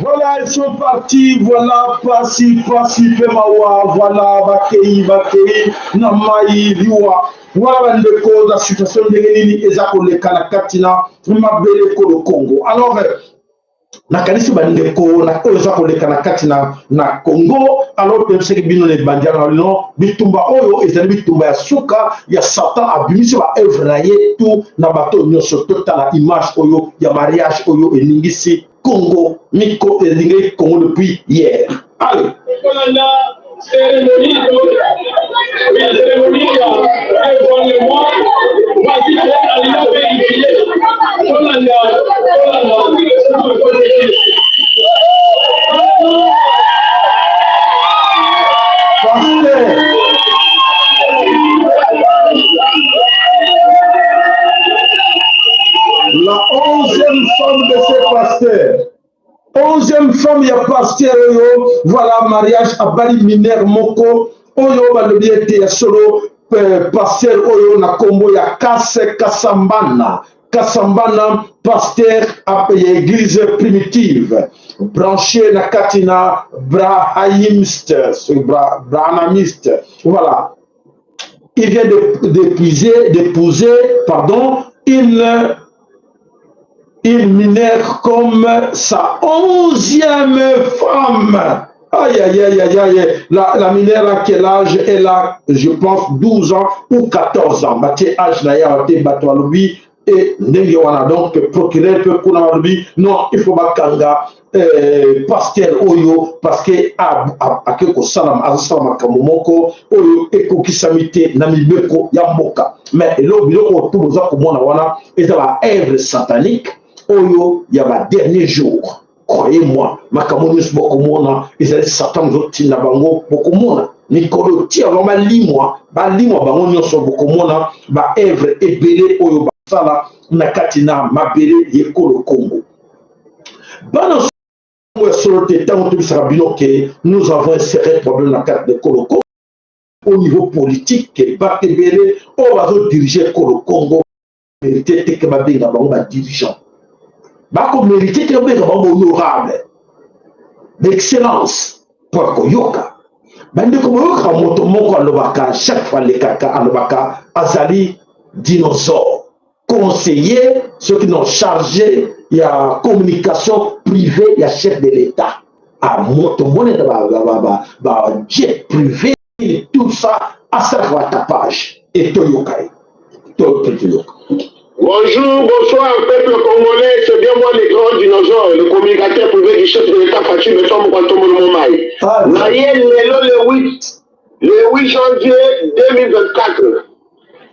Speaker 1: Voilà, ils sont partis, voilà, Pasi, Pemawa, voilà, Bakei, Namaï, Liwa. Voilà la situation de l'Élie, Ezako, le Kanakatina, Mabele, le Congo. Alors, nakanisi bandeko na oza koleka na kati na Congo alors que c'est bino le bandiana no bitumba oyo ezali bitumba ya suka ya Satan abimisi ba œuvre na ye tout na bato nyonso totala image oyo ya mariage oyo elingisi Congo miko elingi Congo depuis hier. Allez. Cérémonie la 11e femme de ce pasteur. 11e femme ya pasteur oyo, voilà mariage à Bali Miner Moko oyo balobi ete ya solo pasteur oyo na kombo ya Kase Kasambana pasteur à église primitive branché na katina Brahimiste voilà. Il vient d'épouser une minère comme sa 11e femme. Aïe, aïe, aïe, aïe, aïe. La minère à quel âge? Elle a, je pense, 12 ans ou 14 ans. Baté âge na ya baté bato alobi et ndenge wana donc procureur peut kuna alobi non il faut bakanga pasteur oyo parce que akeko salam azosala makambo moko oyo ekokisami te na mibeko ya mboka mais biloko to boza komona wana eza ba œuvre satanique oyo ya ba dernier jour. Croyez-moi, makambo nyonso bokomona ezali Satan zotinda bango bokomona mikolo tia vraiment limwa bango nyonso bokomona ba œuvre ebele oyo basala na kati na mabele yekolo Congo. Bana nous avons un sérieux problème dans la carte de Congo au niveau politique. Bakebele, on va diriger Congo. Mérité que ma bien dirigeant. Bako mérité que ma bien honorable. D'excellence. Pour Koyoka. Bande Koyoka, motomoko alobaka, chaque fois les kaka alobaka, azali dinosaure. Conseiller, ceux qui n'ont chargé. Il y a communication privée, il y a chef de l'État. À Motomone, jet privé, tout ça, à sa tapage. Et Toyokai.
Speaker 5: Bonjour, bonsoir, peuple congolais. C'est bien moi, les grands dinosaures, le communicateur privé du chef de l'État, Fatou Beton Moukantomo Momaï. Le 8 janvier 2024.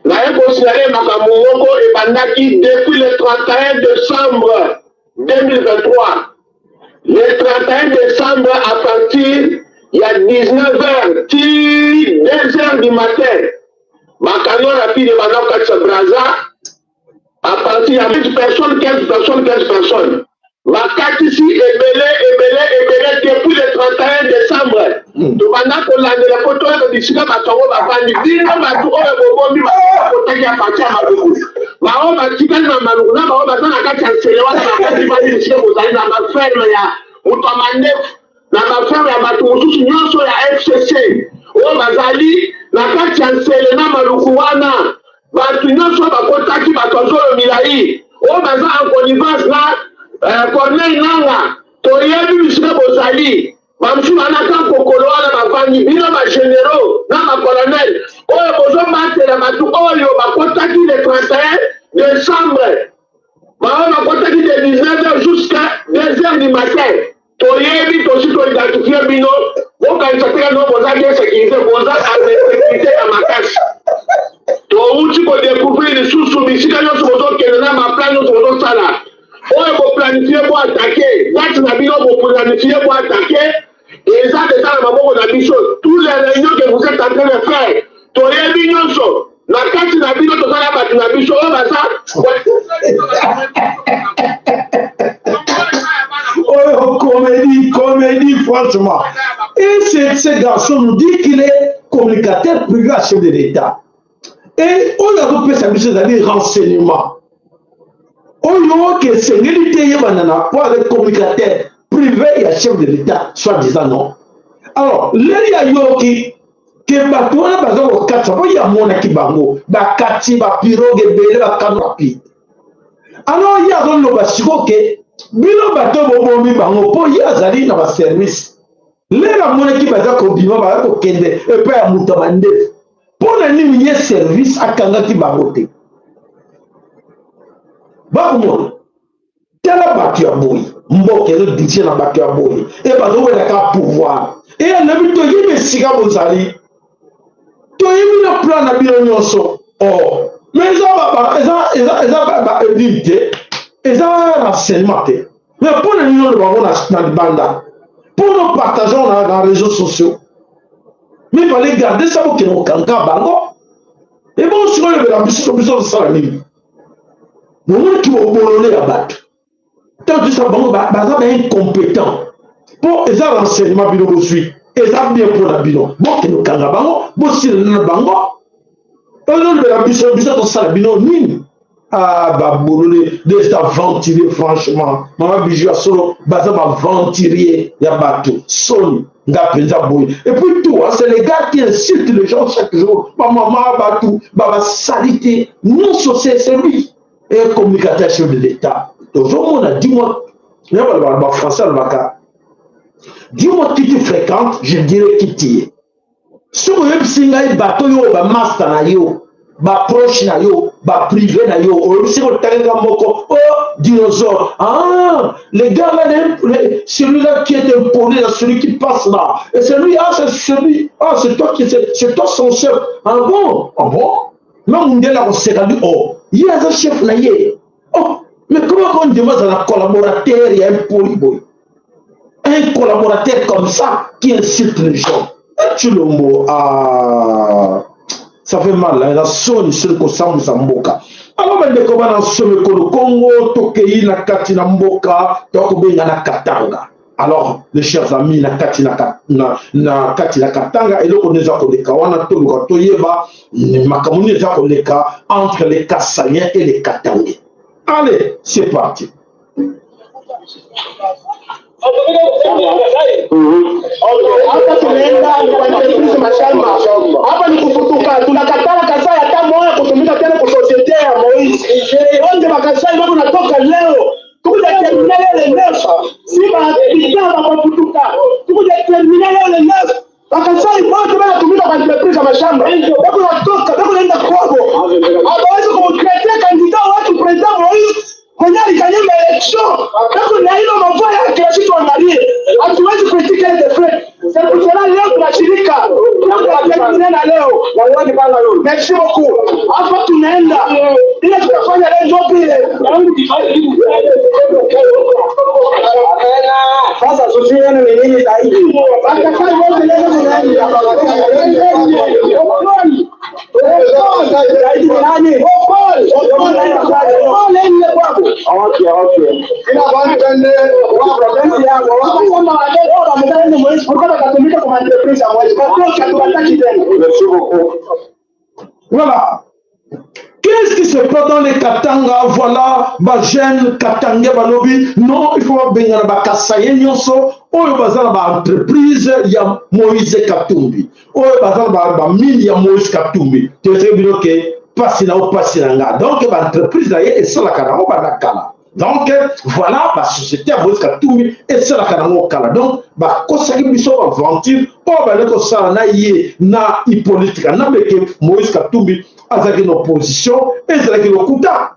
Speaker 5: Nous avons considéré Makamoko et Bandaki depuis le 31 décembre 2023. Le 31 décembre, à partir, il y a 19h, 2h du matin, ma camion rapide de Manok Braza, à partir, il y a 15 personnes, 15 personnes, 15 personnes. Ma carte ici est mêlée depuis le 31 décembre. Donc maintenant qu'on a de la photo de Dissina Batongo, ma famille, dis-nous, ma tour, ma photo qui appartient à ma boue. Ma homme a tiré ma malouou, ma homme a donné la carte à Séléwa, ma famille, ma famille, vous allez dans ma ferme, ou dans ma nef, dans ma ferme, il y a ma tour, sous une sur la FCC. Oh, ma zali, la carte à Séléna, ma lououana, ma finance, ma contact, ma tonzo, le milaï. Oh, ma zali, en connivence là. Corneille Nanga, Toyebi Monsieur Bozali, Mamsou Anaka Kokoloa, ma famille, Bino ma généraux, ma colonel, oh, Bozo Mate, la Matou, oh, yo, ma contacté le 31 décembre, ma contacté de 19h jusqu'à 2h du matin, Toyebi, Toshi, identifié Bino, bon, quand il s'appelle non, Boza, bien sécurité, Boza, a sécurité à ma cache. Tu peux découvrir les sous-soumis, si nous sommes qui est ma plan, nous sommes ça là. On va planifier pour attaquer. Là, tu n'as pas planifié pour attaquer. Et ça, c'est ça, on a mis chose. Toutes les réunions que vous êtes en train de faire, tu as mis une chose. La carte, tu n'as pas là, tu n'as mis chose. On va ça.
Speaker 1: Oh, comédie, franchement. Et ce garçon nous dit qu'il est communicateur privé à chef de l'État. Et on a repris sa mission, c'est-à-dire renseignement. On que c'est l'élité pour les communicateurs privés et chef de l'État, soit disant non. Alors, les yoki, que Batouana Bazo au 4, il y a mon akibango, Bakati, Bapirogue, Bele, Bakanapi. Alors, il y a un lobasiko que, Bilo Bato Bobomi Bango, pour y a Zali dans le service. Les la mon équipe au Bima, au Kende, et pas à Moutamande. Pour le service à Kangaki Barote. Bakumon, tela battu à bouille, mboke le DJ na battu à bouille, et bazo est d'accord pouvoir. Et elle n'a vu toi y siga bozali. Toi y mis le plan na bien nyonso. Oh, mais ça éviter, et ça renseignement. Mais pour les millions de bambou na banda, pour nous partager dans les réseaux sociaux. Mais pour les garder ça pour que nous kanka bango. Et bon sur le la mission de ça la nuit. Le monde qui va bolonner la batte. Tant que ça va être incompétent. Pour les renseignements bino suite. Et ça bien pour la bino. Bon, que nous kangabango, bon si le bango. On la mission de ça la bino ni. Ah, bah, bolonner, déjà ventilier, franchement. Maman bijou à solo, bah, ça va ventilier, y a bateau, son, et puis tout, c'est les gars qui insultent les gens chaque jour. Maman, bateau, bah, salité. Non, c'est lui. Et communicateur chef de l'État. Toujours, on a dit, moi, français, dis-moi qui tu fréquentes, je dirais qui tu es. Si vous avez un bateau, un master, un proche, un privé, oh, dinosaure. Ah, les gars là, celui-là qui est imposé, celui qui passe là. Et celui, ah, c'est celui, ah, c'est toi son chef. Ah bon? Ah bon? Mais on dit là, on s'est dit, oh, il y a un chef là, oh, mais comment on demande à un collaborateur et un polyboy? Un collaborateur comme ça qui insulte les gens. Et tu le mot, ah, ça fait mal, là, la sonne sur le Kossam Zamboka. Alors, on dit comment on se met le Congo, Tokei, Nakati, Namboka, Tokobe, Nakatanga. Alors, les chers amis, Nakati, Nakatanga, et là, on est à Kodeka, on a tout le temps, Toyeba, Makamuni est à Kodeka, entre les Kassaniens et les Katangais. Allez, c'est parti.
Speaker 5: Hapa tunaenda kuanzisha mashamba. Hapa ni kufutuka. Tunakataa Kasai hata moja kutumika tena kwa societe ya Moise. Onde makasai wao natoka leo. Tukuja terminal ile nefa. Si baadhi kwa kufutuka. Tukuja terminal ile nefa. Makasai wote wanatumika kwa entreprise ya mashamba. Wako natoka, wako naenda kwao. Hawawezi kumkretea kandida watu president Moise. Mwenye alikanyema election. Wako na hilo mavua yake ya situ angalie. Hatuwezi kuitika ile deflect. Sasa kuna leo tunashirika. Tunataka leo. Na uone bana leo. Merci beaucoup. Hapa tunaenda ile tunafanya leo pile sasa sosiana ni nini zaidi atakao wote leo ni nani
Speaker 1: Voilà. Qu'est-ce qui se passe dans les Katanga? Voilà, Bajen, Katanga, Balobi. Non, il faut bien Bakasaye Nyonso. Oyo bazala ba entreprise ya Moïse Katumbi. Oyo bazala ba mine ya Moïse Katumbi. Tu sais bien que passe na ou passe na. Donc ba entreprise là et ça la kana o ba kala. Donc voilà la société à Moïse Katumbi et ça la kana o kala. Donc ba kosaki biso ba aventure o ba le ko sala na ye na Hippolyte na meke Moïse Katumbi azaki une opposition et azaki le kuta.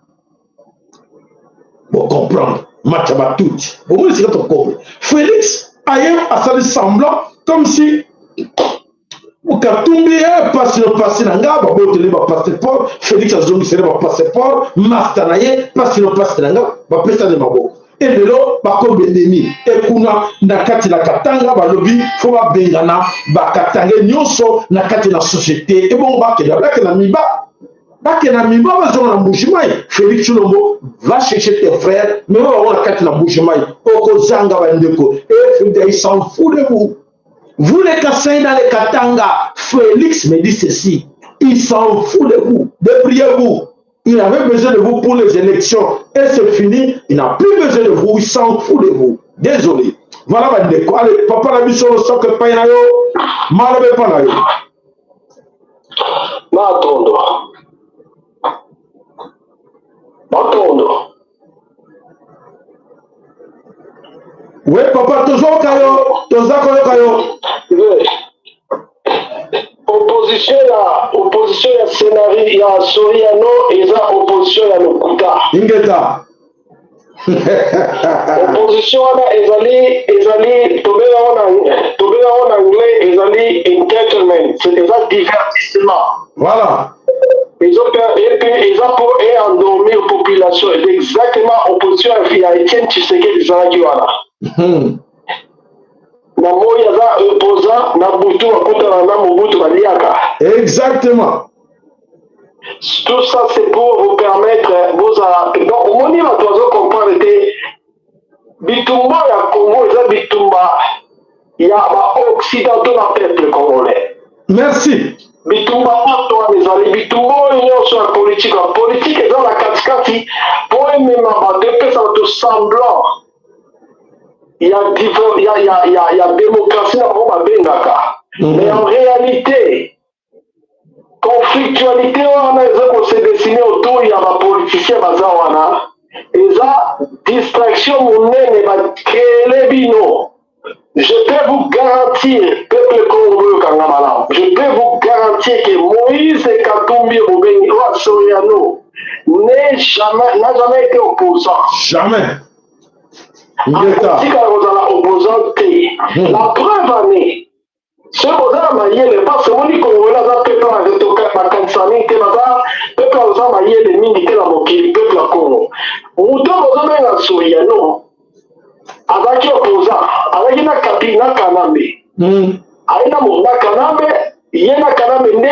Speaker 1: Pour comprendre mataba tout. Au moins c'est ton corps. Félix aye asali semblant comme si Katumbi passe nanga ba boteli ba passeport Félix azongi sele ba passeport master naye passe nanga ba pesa de maboko et lelo ba ko bendemi et kuna na kati na Katanga ba lobi fo ba bengana ba Katanga nyonso na kati na société et bon ba ke na miba bakena miba bazonga na Mbujimayi. Félix Tshilombo va chercher tes frères mais on a kati na Mbujimayi okozanga bandeko et Félix il s'en fout de vous. Vous les Kassai dans les Katanga, Félix me dit ceci, il s'en fout de vous, débrouillez-vous. Il avait besoin de vous pour les élections et c'est fini, il n'a plus besoin de vous, il s'en fout de vous. Désolé. Voilà bandeko. Allez, papa la mission le socle painayo, malabe panayo.
Speaker 5: Matondo.
Speaker 1: Oui, papa, toujours kayo.
Speaker 5: Opposition ya scénario ya Soriano eza opposition ya Lokuta.
Speaker 1: Ingeta.
Speaker 5: Opposition wana ezali tobela en anglais ezali entertainment, c'est des divertissement.
Speaker 1: Voilà.
Speaker 5: Ils ont pour endormir la population. C'est exactement l'opposition à Etienne Tshisekedi Zalaki wana. Na moya za opposant na butu wakutana na Mobutu baliaka.
Speaker 1: Exactement.
Speaker 5: Tout ça c'est pour vous permettre donc au moni va doit comprendre que bitumba ya Congo eza bitumba ya ba occidentaux na peuple congolais.
Speaker 1: Merci.
Speaker 5: Bitumba wana ezali bitumba nyonso ya politique eza na katikati po emema bato epesa bato semblant ya démocratie na bango babengaka. Mais en réalité conflictualité wana eza kose dessiner autour ya bapoliticien baza wana eza distraction monene bakele bino. Je peux vous garantir, peuple congolais Kangamala, je peux vous garantir que Moïse Katumbi Obengi Soriano n'a jamais été opposant.
Speaker 1: Jamais.
Speaker 5: La preuve année, ce que vous avez pas seulement Congolais, peuple a Kansani, peuple a les mini la mokili, peuple a Congo. Mouton vous avez Soriano. Avec opposant, avec na kapina Kanambe. Aina mona Kanambe, yena Kanambe ne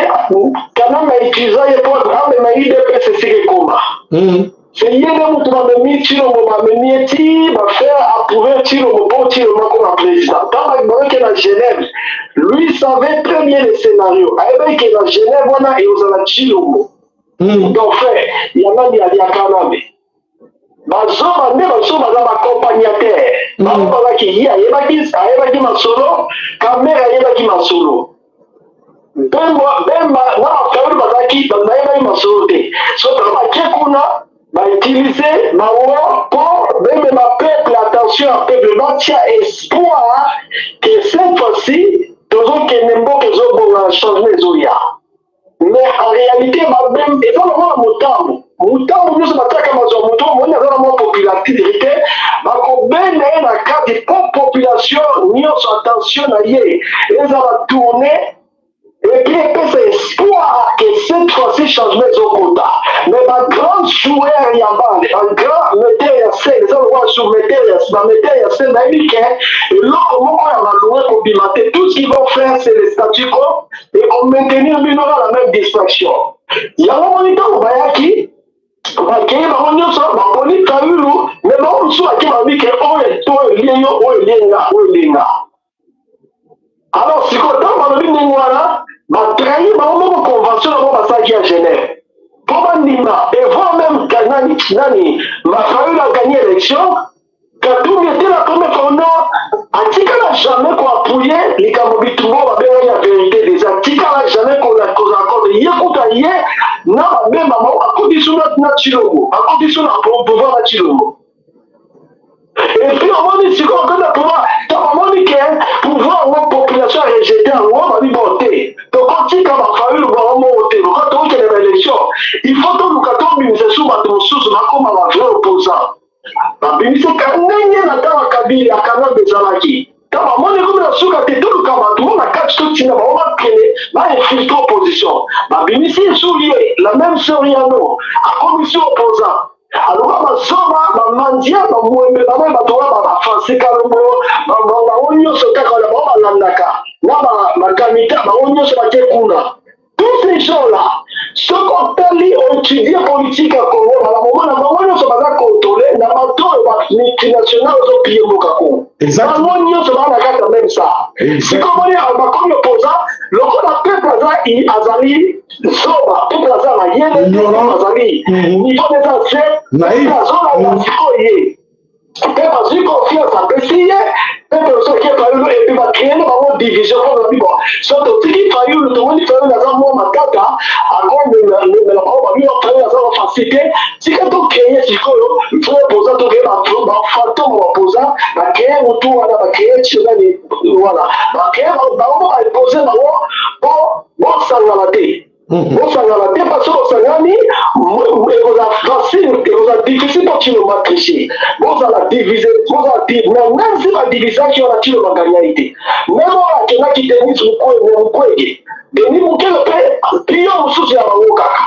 Speaker 5: Kanambe utiliza ye pour ame na IDPS sike koma. C'est yena mutu ba mi tiro mo ba mi ti ba faire approuver tiro mo bon tiro mo comme président. Tant que na Genève, lui savait très bien le scénario. Avec que na Genève wana et aux ala tiro mo. Donc fait, il y en a ya Kanambe. Bazoma ne bazoma za accompagnateur. Bazoma ki ya ayebaki masolo, kamera ayebaki masolo. Bemba na affaire bazaki bayebaki masolo te. So ba kekuna ba utiliser ba wa pour même ma peuple attention à peuple batia espoir que cette fois-ci toujours que nembo que zo bon changement zoya. Mais en réalité même et dans le motambo mutambo nyonso bataka mazwa muto moni aza na mwa popularité bakobenda ye na kati po population nyonso attention na ye ezala tourne
Speaker 7: Et puis, c'est espoir que cette fois-ci, changement est au quota. Mais ma grande joueur, il y a un grand metteur en scène, les gens sur metteur en scène, et l'autre moment, on va louer pour bimater. Tout ce qu'ils vont faire, c'est les statu quo, et on maintenir la même distraction. Il y a un moment où on va qui bakeye bango nyonso baponi kayulu me bango mosusu ake babi ke oyo to elie yo oyo elenga alors sikoyo ntango balobi ndenge wana batrahi bango moko convention na bango basalaki ya Genève mpo bandima evant même nani Mafayulu aganye élection Katumbi était la première fondant atikala jamais koapuye likambo bitumbo babengaki ya vérité des atikala jamais kozakode ye kuta ye na babemba mao akodiso na Chilombo akodiso na pouvoir na Chilombo et puis omoni sikoyo okenda pouvoir tomoni ke pouvoir ngo population rejeté yango babi bote tokotika Bafayulu bango te loka tokende na élection il faut toluka tobimisa su bato mosusu bakoma bavrai opposant babimisaka ndenge na tala Kabila akana bezalaki taba moni komi na suka te toluka bato na kati totina bango bakende bainfiltre opposition babimisi esulie la même soriano akomisi opposant aloka basoba bamandia bamwembe bamwe batoka bafrançais kalongo bango nyonso kaka oyo bango balandaka na bakamita bango nyonso bake kuna tous ces gens-là ce qu'on tali étudier politique à Congo à la moment na bango nyonso baza contrôlé na bato multinational ozopie mboka Congo bango nyonso baza na kata même ça sikomoni bakomi opposant lokola peuple azali soba peuple aza mayele peuple azali niveau des anciens peuple azolanda sikoye peuple azwi confiance apesi ye peuple osoki Fayulu epi bakreele bango division mpo babi bon so totiki Fayulu tomoni Fayulu aza mwa matata akomemela bango babi Fayulu aza bafacilité tika tokreye sikoyo fo opposant tokeye bafantome opposant bakreye mutu wana bakreye tsionani wana bakreye bango baepose bango mpo bosangana te bosangana te parce que osangani ekoza facile ekoza difficile mpo Chilombo tricher bozala divise bozala même si badivisaki wana Chilombo baganyaki te même oyo akendaki Denis Mukwege Denis Mukwege mpe pio mosusu ya bango kaka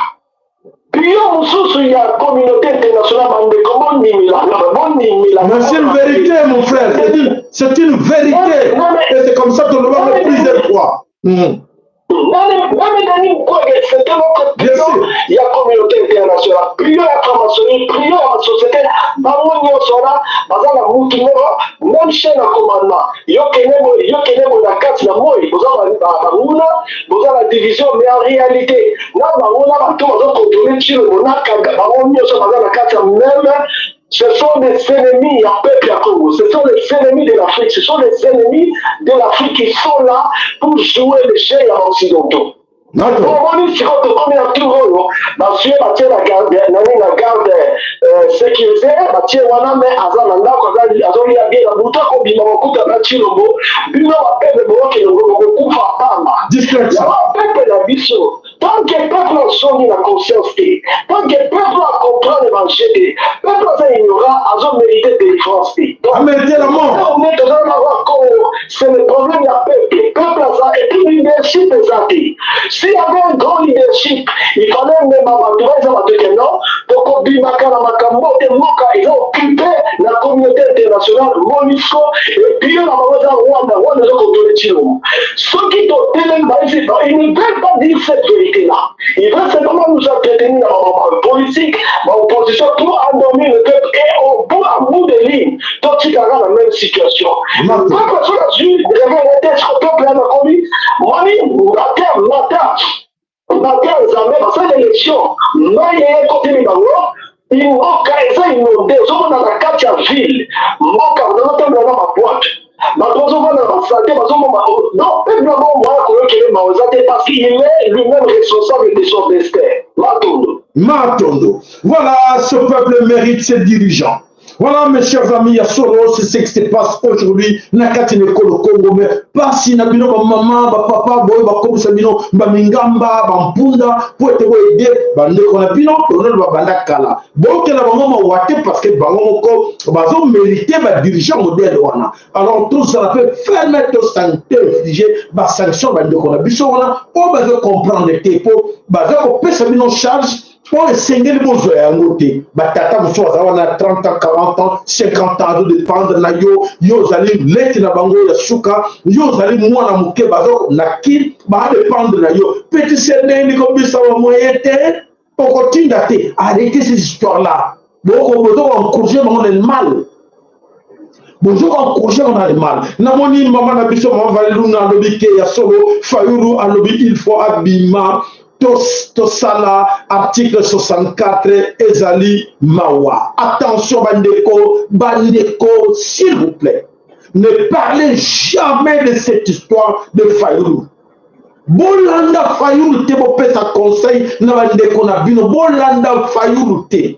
Speaker 7: pio mosusu ya communauté internationale bandeko bonimila.
Speaker 1: Mais c'est une vérité mon frère, c'est une vérité et c'est comme ça qu'on le voit plusieurs fois.
Speaker 7: Même Denis Mukwege c'était notre pio ya communauté internationale pio ya franc-maçonnerie pio ya société bango nyonso wana baza na mutu moko même chaîne ya commandement yokende na kati na moi boza banguna boza la division mais en réalité na bango na bato bazokontrole Chilombo na kanga bango nyonso baza na kati ya même. Ce sont des ennemis à peuple à Congo, ce sont les ennemis de l'Afrique, ce sont les ennemis de l'Afrique qui sont là pour jouer les jeux occidentaux. On dit que combien de tours, monsieur, la garde sécurisée, Mathieu wana mais azalanda kozali azolia bien la buta ko bima kokuta na Chilombo bino ba peuple boke ngo kufa pamba discrétion peuple la biso tant que peuple songi la conscience tant que peuple comprend l'évangile peuple ça ignorant azo mériter délivrance
Speaker 1: amériter la mort
Speaker 7: on est dans un Congo c'est le problème la peuple ça et puis leadership exacté s'il y avait un grand leadership il fallait même battre non donc bimaka na makambo te moka ils ont occupé la communauté internationale MONUSCO et puis la maman Rwanda zo contrôler Chilombo ceux qui t'ont ils ne veulent pas dire cette vérité là ils veulent simplement nous entretenir dans la politique dans l'opposition pour endormir le peuple et au bout de ligne donc tu dans la même situation donc parce que je révèle ce peuple là commis matin Zambé parce que l'élection maye côté bango Mboka eza inondé ozomona na kati ya ville mboka ozotambola na maboite bato ozomona na basanté bazomona non peuple nango mwana koyokele maoza te parce qu'il est lui-même responsable de son destin. Matondo.
Speaker 1: Voilà, ce peuple mérite ses dirigeants. Voilà, mes chers amis, il y a solo, c'est ce qui se passe aujourd'hui. Nakati Nekolo Congo, mais pas si Nabino, maman, papa, boy, comme Sabino, Bamingamba, Bampunda, pour être aidé, Bandeko Nabino, pour ne pas Bandakala. Bon, que la maman m'a watté parce que Bango, Bazon mérité, ma dirigeant modèle. Alors, tout ça peut faire mettre santé, infliger, ma sanction, Bandeko Nabiso, on va comprendre les dépôts, Bazon, peut s'amener charge. Pour les singles, vous avez un côté. Batata, vous avez 30 ans, 40 ans, 50 ans, de dépendre na yo allez l'être na bango ya suka, yo allez moi na muke bazo na ki, ba dépendre na yo. Petit séné ni comme ça va moyen terre, on continue d'attendre. Arrêtez ces histoires-là. Bon, on peut encourager le mal. Bonjour, encourager on a le mal. Namoni maman na biso maman valelu na lobi ke ya solo, fayuru a lobi il faut abima. Tosala, article 64, Ezali Mawa. Attention, Bandeko, s'il vous plaît. Ne parlez jamais de cette histoire de Fayoulou. Bolanda Fayoulou te bo pesa conseil na Bandeko na bino. Bolanda Fayoulou te.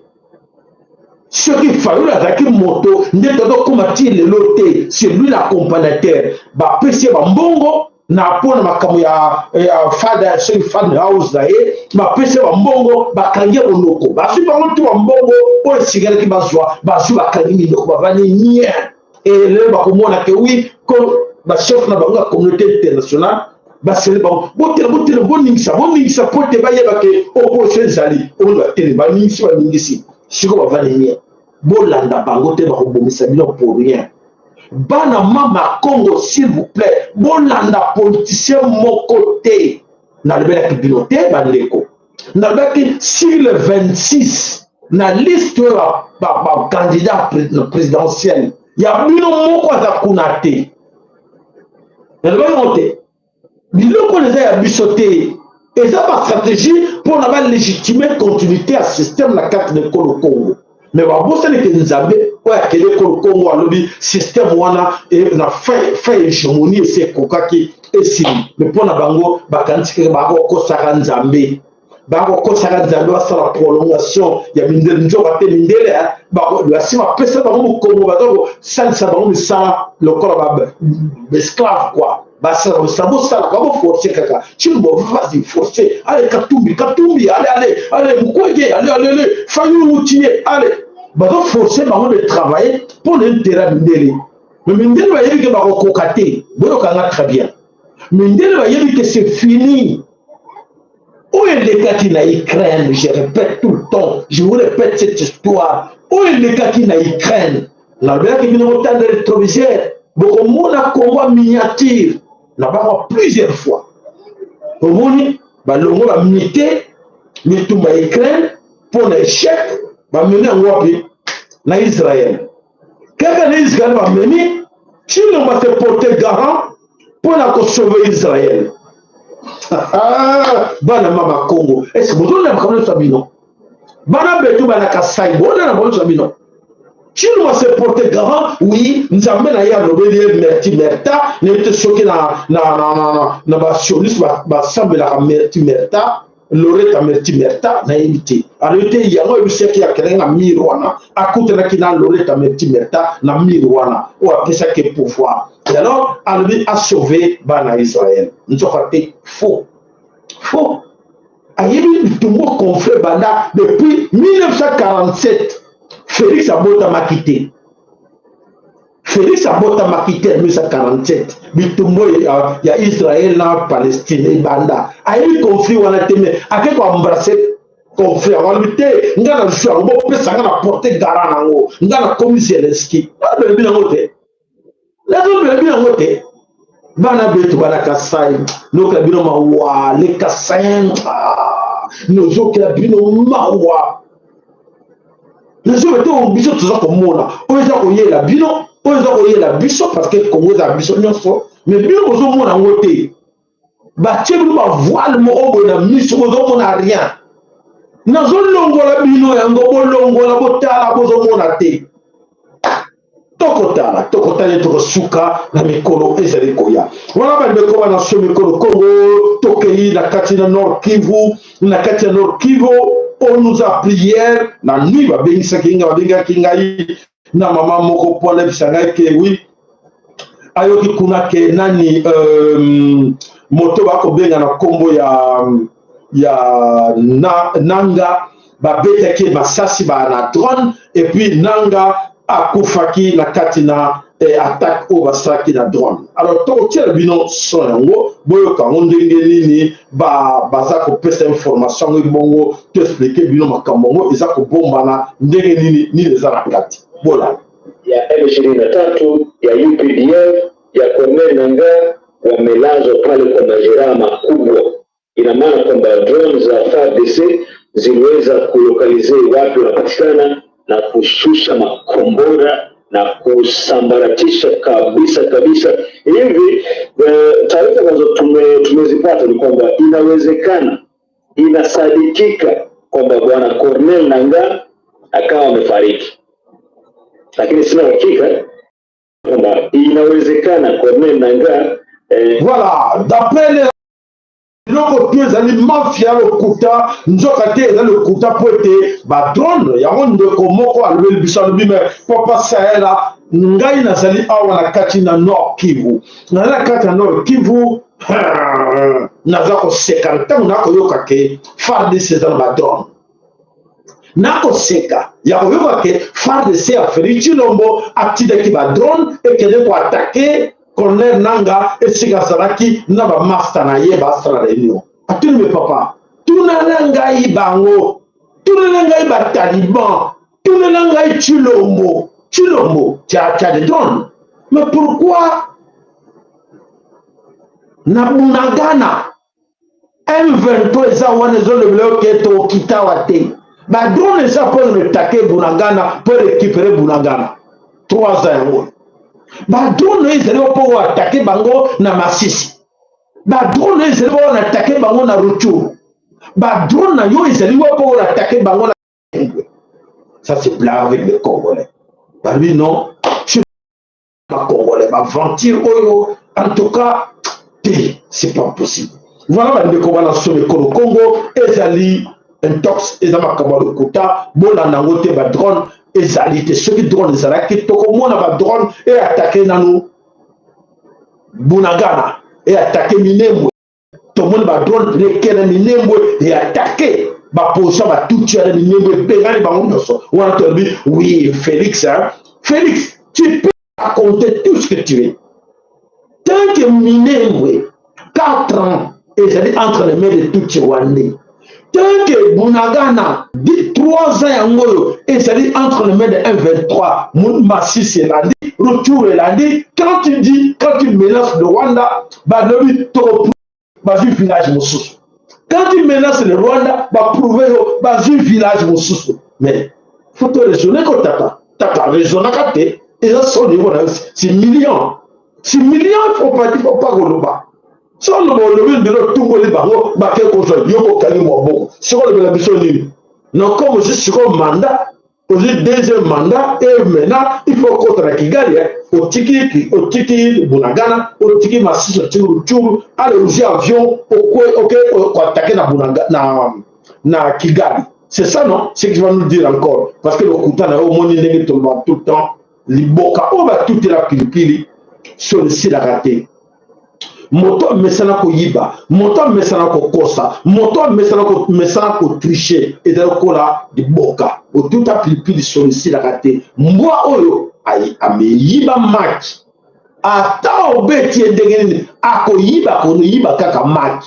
Speaker 1: Ce qui Fayoulou a zaki moto, ne todo komati le lote, c'est lui l'accompagnateur. Ba pese ba mbongo. Na pona makamu ya fada chez fan house là ma pese wa mbongo bakangie onoko basu ba mutu wa mbongo o sigara ki bazwa basu bakangi ndoko bavani nia et le ba komona ke oui comme ba chef na bango communauté internationale ba sele ba botela boningisa pote ba yeba ke opposition zali on doit tele ba ningisi siko bavani nia bolanda bango te ba ko bomisa bilo pour rien. Bana mama Congo, s'il vous plaît, bolanda politicien mon côté. Na lebela ki bilote bandeko. Na lebela ki sur le 26 na liste ba candidat présidentiel. Ya bino moko za kunate. Na lebela monte. Biloko les a bisoté. Et ça par stratégie pour avoir légitimer continuité à système la carte de Congo. Mais wabosa ni Nzambe oya kele Congo alobi système wana na fait hégémonie c'est kokaki esi mais pona bango bakantike bako kosaka Nzambe basala prolongation ya mindele njoka te mindele bako basima pesa bango Congo bazoko salisa bango misala lokola ba esclave quoi. Basa sala kabo forcer kaka chimbo vas-y forcer allez katumbi allez mukweje allez Fayoulou tiye allez bazo forcer bango de travailler pour l'intérêt mindele mais mindele ba yebi ke ba kokate boyo kanga très bien mindele ba yebi que c'est fini. Où est le cas qui n'a Ukraine? Je répète tout le temps, je vous répète cette histoire. Où est le cas qui n'a Ukraine? La blague qui nous autant de rétroviseur, beaucoup de monde a combat miniature. Là-bas, plusieurs fois. Au monde, l'homme va militer, mais tout ma Ukraine, pour l'échec, va mener en Wabi, en Israël. Quand l'Israël va mener, si l'on va se porter garant pour la sauver Israël. Bana mama Congo. Est-ce que vous avez un Sabino? Bana betu bana Kasai, vous avez un Sabino. Si nous va se porter garant, oui, nous avons un robé Merti Merta, nous sommes choqués na sioniste, semble la Merti Merta, Loretta Merti Merta, na évité. Alors, il y a un monsieur qui a créé un miroana, à côté de qui n'a Loretta Merti Merta, na miroana, ou après ça qui est pouvoir. Et alors, Albi a sauvé Bana Israël. Nous avons fait faux. Faux. Ayebi tout le monde confrère Banda depuis 1947. Félix Abota m'a quitté. Félix Abota m'a quitté en 1947. Bitumbo, il y a Israël, là, Palestine, et Banda. Ayebi conflit, on a été, à quel point embrasser conflit, on a lutté, on a le choix, on a porté garant en haut, on a commis Zelensky. On a bien en haut. La zone est bien votée. Bana betu bana Kasai, nos cabinets mawa, les Kassaïens, nos autres cabinets mawa. Nous sommes en biso tout ça comme moi là. On est à oyer la bino, on est à oyer la biso parce que Congo est à biso nyonso. Mais bino aux hommes on a voté. Bâtir nous va voir le mot on a mis sur aux hommes on a rien. Nous sommes longo la bino et on longo la botala aux hommes on a té. Tokotala toko suka na mikolo ezali koya. Wana bandeko wana so mikolo Congo tokei na kati na Nord Kivu, na kati na Nord Kivu on nous a prière na nuit ba bengisa kinga ba benga kinga yi na mama moko pole bisanga ke oui ayoki kuna ke nani moto bako benga na kombo ya nanga babetaki masasi ba na drone et puis nanga akufaki na kati na attaque au basaki na drone. Alors to tiel bino son yango boyo ka ndenge nini baza ko pesa information ngongo to expliquer bino makambo eza ko bombana ndenge nini ni les arakati. Voilà.
Speaker 5: Ya M23 ya UPDF ya Corneille Nangaa wamelazwa pale kwa majeraha makubwa. Ina maana kwamba drone za FARDC ziliweza kulokalize wapi wanapatikana na kushusha makombora na kusambaratisha kabisa. Hivi taarifa ambazo tumezipata ni kwamba inawezekana, inasadikika kwamba bwana Corneille Nangaa akawa amefariki, lakini sina hakika kwamba inawezekana Corneille Nangaa
Speaker 1: voilà, d'après les loko tu ezali mafia lokuta nzoka te ezali lokuta po ete badrone yango ndeko moko alobeli biso alobi me papa sahela ngai nazali awa na kati na Nord Kivu, nazali na kati na Nord Kivu naza koseka ntango nakoyoka ke FARDC eza na badrone nakoseka ya koyoka ke FARDC aferi Tshilombo atindaki badrone ekende koatake Corneille Nangaa esika azalaki na bamaster na ye basala réunion. Atuni me papa, tunana ngai bango, tunana ngai bataliban, tunana ngai Tshilombo, tia des drones. Mais pourquoi na Bunagana M23 eza wana ezolobela oke tokita wa te. Ba drone eza po retake Bunagana pour récupérer Bunagana. 3 ans yango. Ba drone ezali po attaquer bango na Masisi. Ba drone ezali po attaquer bango na Rutshuru. Ba drone na yo ezali po attaquer bango na ça c'est blague avec les Congolais. Bah lui non, je suis pas Congolais, ba ventir oyo en tout cas c'est pas possible. Voilà ba ndeko bana so le Congo ezali intox ezama kamalo kuta bona nango te ba drone ezali te soki drone ezalaki tokomona ba drone et attaquer nanu Bunagana et attaquer Minembwe tomoni ba drone lekena Minembwe et attaquer ba position ba tout tuer Minembwe pengani bango nyonso wana tobi oui Félix hein Félix tu peux raconter tout ce que tu veux tant que Minembwe 4 ans ezali entre les mains de tout Rwandais. Tant que Bunagana, 3 ans yango ezali entre les mains de M23, Masisi elandi, Rutshuru elandi, quand tu menaces le Rwanda, balobi to bazu village mosusu. Quand tu menaces le Rwanda, ba prouver bazu village mosusu. Mais faut te raisonner quand t'as raisonné quand t'es, et ça son niveau c'est millions. C'est millions faut pas goloba. Si on le veut de tout le bango, baké kozo yoko kali mobo. Si on le veut la mission nini. Non comme je suis comme mandat, aussi deuxième mandat et maintenant il faut contre la Kigali, au tiki Bunagana, au tiki Masisi, au tiki Rutshuru, aller aussi avion au attaquer na Bunagana na Kigali. C'est ça non? C'est ce qu'il va nous dire encore parce que le Koutana au monde n'est tout le temps liboka on va tout la pilipili sur le site à rater. Moto mesana ko yiba, moto mesana ko kosa, moto mesana ko tricher et de kola di boka. O tout a pilipili sur le site à rater. Moi oyo ay ame yiba match. Ata obeti ndengeni ako yiba ko no yiba kaka match.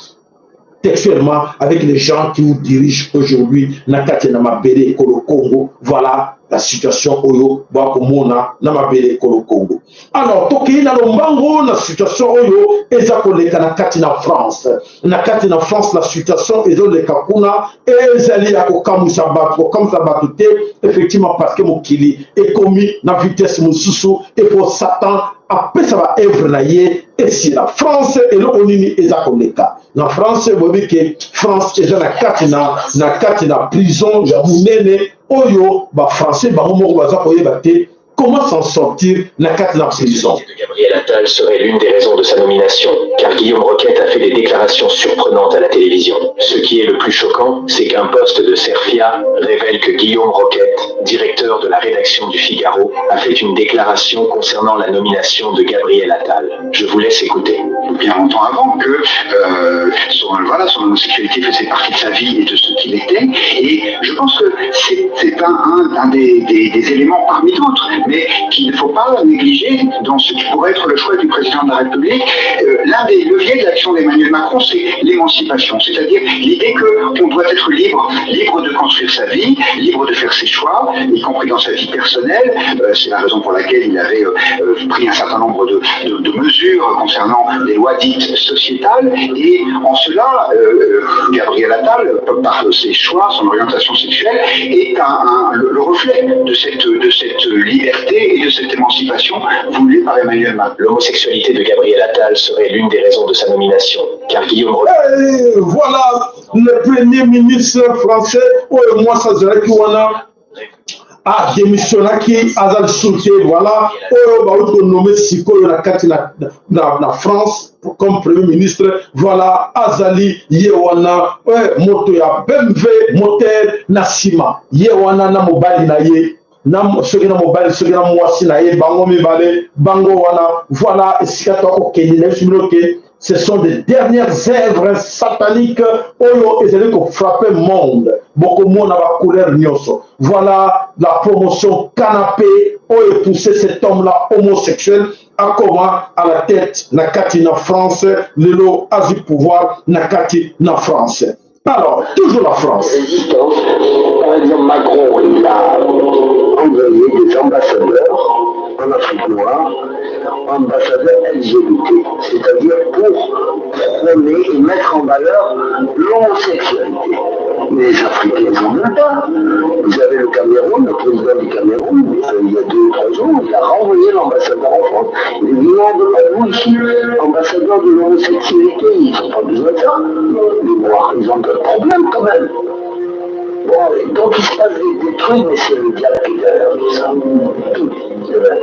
Speaker 1: Textuellement avec les gens qui nous dirigent aujourd'hui na kati na mabele ko le Congo. Voilà la situation oyo bakomona na mabele ko le Congo. Alors toki na lombango la situation oyo eza koleka na kati na France. Na kati na France la situation ezo leka kuna ezali ya kokamusa bato te effectivement parce que mokili ekomi na vitesse mususu et pour Satan après ça va œuvre na ye et si la France et le onini eza koleka. Na France bobi ke France eza na kati na prison ya munene oyo ba français bango moko baza koyeba te comment s'en sortir la carte d'absolution.
Speaker 8: Gabriel Attal serait l'une des raisons de sa nomination, car Guillaume Roquette a fait des déclarations surprenantes à la télévision. Ce qui est le plus choquant, c'est qu'un poste de Cerfia révèle que Guillaume Roquette, directeur de la rédaction du Figaro, a fait une déclaration concernant la nomination de Gabriel Attal. Je vous laisse écouter.
Speaker 9: Bien longtemps avant que son homosexualité faisait partie de sa vie et de ce qu'il était, et je pense que c'est un des éléments parmi d'autres, mais qu'il ne faut pas négliger dans ce qui pourrait être le choix du président de la République. L'un des leviers de l'action d'Emmanuel Macron, c'est l'émancipation, c'est-à-dire l'idée qu'on doit être libre de construire sa vie, libre de faire ses choix, y compris dans sa vie personnelle. C'est la raison pour laquelle il avait pris un certain nombre de mesures concernant les lois dites sociétales, et en cela, Gabriel Attal, par ses choix, son orientation sexuelle, est le reflet de cette liberté et de cette émancipation voulue par Emmanuel Macron.
Speaker 8: L'homosexualité de Gabriel Attal serait l'une des raisons de sa nomination, car Guillaume
Speaker 1: voilà le premier ministre français, moi ça serait qui a démissionné qui a le soutien, voilà, nommé Sikoyo na France comme premier ministre, voilà, Azali Yewana, moto ya BMW, moteur na sima, Yewana na mobali na ye, soki na mobali soki na mwasi na ye, bango mibale, bango wana, voilà, esika to okende na ke ce sont des dernières œuvres sataniques oyo ezali ko frapper le monde. Beaucoup de monde a la couleur nyoso. Voilà la promotion canapé oyo poussé cet homme-là homosexuel à comment à la tête na kati na France, lelo azi pouvoir na kati na France. Alors, toujours la France.
Speaker 7: Par exemple, Macron, il a envoyé des ambassadeurs en Afrique noire, ambassadeurs LGBT, c'est-à-dire pour prôner et mettre en valeur l'homosexualité. Mais les Africains n'en veulent pas. Vous avez le Cameroun, le président du Cameroun, il y a 2 ou 3 jours, il a renvoyé l'ambassadeur en France. Il a dit non, on ne veut pas vous ici, ambassadeur de l'homosexualité, ils n'ont pas besoin de ça. Les Noirs, ils ont d'autres problèmes quand même. Bon, donc il se passe des trucs, mais c'est le diable qui est derrière tout ça.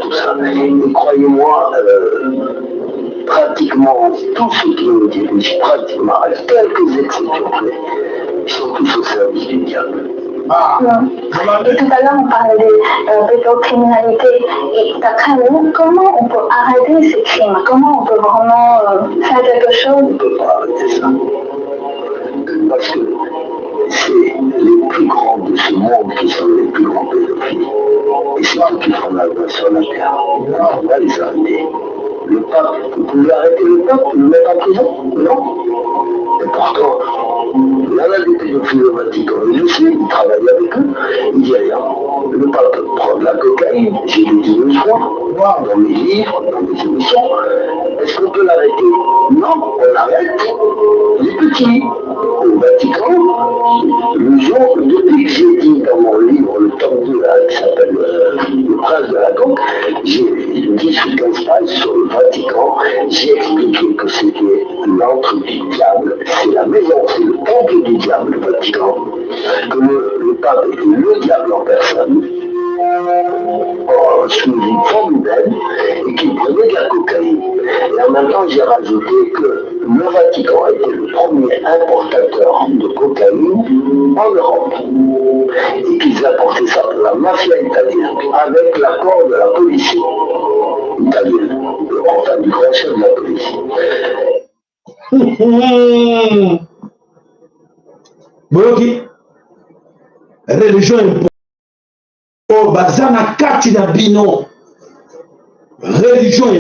Speaker 7: Tout ça. Et croyez-moi, pratiquement tous ceux qui nous dirigent, pratiquement, à quelques exceptions près, ils sont tous au service du diable.
Speaker 10: Et tout à l'heure, on parlait de pédocriminalité. Et d'après vous, comment on peut arrêter ces crimes? Comment on peut vraiment faire quelque chose?
Speaker 7: On ne peut pas arrêter ça. Parce que c'est les plus grands de ce monde qui sont les plus grands pédophiles. Et c'est eux qui font la loi sur la terre. Alors on va les arrêter. Le pape, vous pouvez arrêter le pape, le mettre en prison? Non. Et pourtant, là, les pédophiles au Vatican, je sais, il travaille avec eux, il dit rien. Le pape prend de la cocaïne, j'ai lu 12 fois, dans mes livres, dans mes émissions. Est-ce qu'on peut l'arrêter? Non, on l'arrête. Les petits, au Vatican, le jour, depuis que j'ai dit dans mon livre, le tome 2, là, qui s'appelle Le Prince de la Coque, j'ai 10 ou 15 pages sur le Vatican, j'ai expliqué que c'était l'antre du diable, c'est la maison, c'est le temple du diable, le Vatican, que le pape était le diable en personne, sous une forme humaine, et qu'il prenait de la cocaïne. Et en même temps, j'ai rajouté que le Vatican a été le premier importateur de cocaïne en Europe, et qu'ils apportaient ça pour la mafia italienne, avec l'accord de la police italienne, le comptable du grand chef de la police.
Speaker 1: Boyoki, religion est bazana kati na bino. Religion est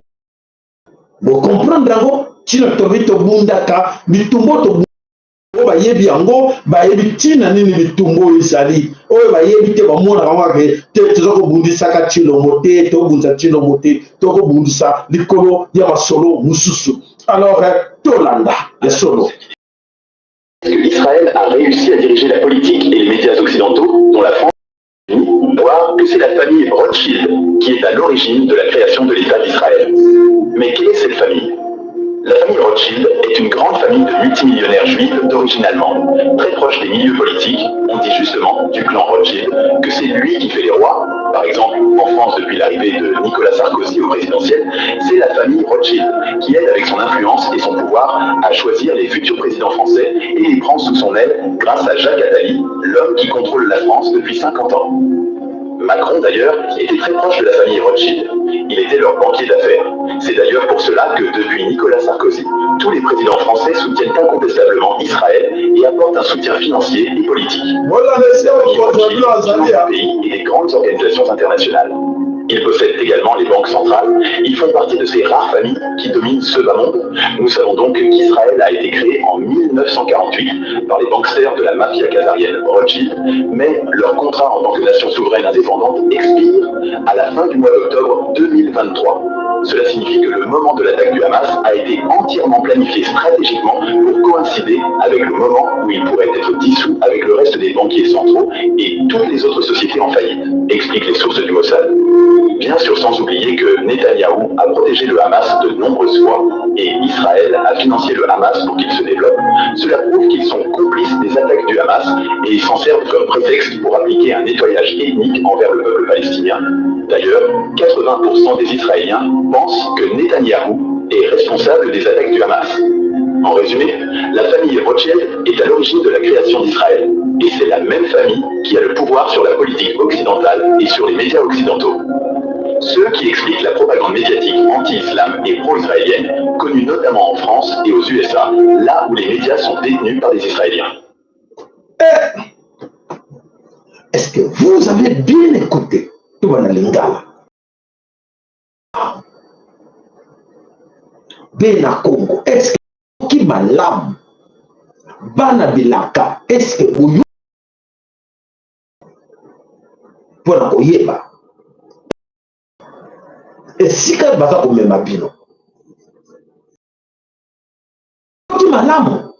Speaker 1: bon comprendre d'abord tina tobito bundaka bitumbo to bayebi yango bayebi tina nini bitumbo ezali oyo bayebi te bamona bango ke te tozoko bundisa ka tilo mote to bunza tilo mote to ko bundisa likolo ya masolo mususu. Alors Tolanda le solo.
Speaker 8: Israël a réussi à diriger la politique et les médias occidentaux, dont la France voit que c'est la famille Rothschild qui est à l'origine de la création de l'État d'Israël. Mais quelle est cette famille? La famille Rothschild est une grande famille de multimillionnaires juifs d'origine allemande, très proche des milieux politiques. On dit justement du clan Rothschild que c'est lui qui fait les rois. Par exemple, en France, depuis l'arrivée de Nicolas Sarkozy au présidentiel, c'est la famille Rothschild qui aide avec son influence et son pouvoir à choisir les futurs présidents français et les prend sous son aile grâce à Jacques Attali, l'homme qui contrôle la France depuis 50 ans. Macron, d'ailleurs, était très proche de la famille Rothschild. Il était leur banquier d'affaires. C'est d'ailleurs pour cela que, depuis Nicolas Sarkozy, tous les présidents français soutiennent incontestablement Israël et apportent un soutien financier et politique. Pays et des grandes organisations internationales. Ils possèdent également les banques centrales. Ils font partie de ces rares familles qui dominent ce bas monde. Nous savons donc qu'Israël a été créé en 1948 par les banksters de la mafia khazarienne Rothschild, mais leur contrat en tant que nation souveraine indépendante expire à la fin du mois d'octobre 2023. Cela signifie que le moment de l'attaque du Hamas a été entièrement planifié stratégiquement pour coïncider avec le moment où il pourrait être dissous avec le reste des banquiers centraux et toutes les autres sociétés en faillite, expliquent les sources du Mossad. Bien sûr, sans oublier que Netanyahou a protégé le Hamas de nombreuses fois et Israël a financé le Hamas pour qu'il se développe. Cela prouve qu'ils sont complices des attaques du Hamas et ils s'en servent comme prétexte pour appliquer un nettoyage ethnique envers le peuple palestinien. D'ailleurs, 80% des Israéliens pensent que Netanyahou est responsable des attaques du Hamas. En résumé, la famille Rothschild est à l'origine de la création d'Israël. Et c'est la même famille qui a le pouvoir sur la politique occidentale et sur les médias occidentaux. Ceux qui expliquent la propagande médiatique anti-islam et pro-israélienne, connue notamment en France et aux USA, là où les médias sont détenus par des Israéliens.
Speaker 1: Est-ce que vous avez bien écouté Touana Lingala? Bena Congo, est-ce que qui malam Bana Bilaka, est-ce que vous pour la koyeba? Et si ka bata ko mema bino ki malamu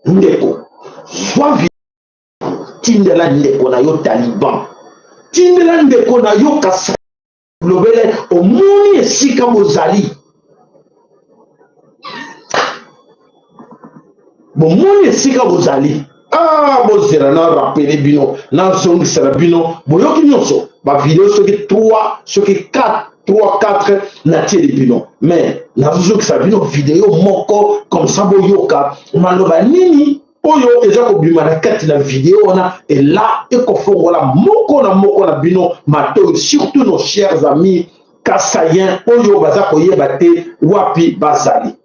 Speaker 1: ndeko zwavi tindela ndeko na yo Taliban, tindela ndeko na yo kasa lobele omoni esika bozali bomoni esika bozali bozela na rappele bino na zongisela bino boyoki nyonso ba video soki 3 soki 4 na tie bino mais na zongisa bino video moko comme ça boyoka maloba nini oyo eza kobima na kati na video wana et là ekofongola moko na bino mato, surtout nos chers amis kasayen oyo baza koyeba te wapi bazali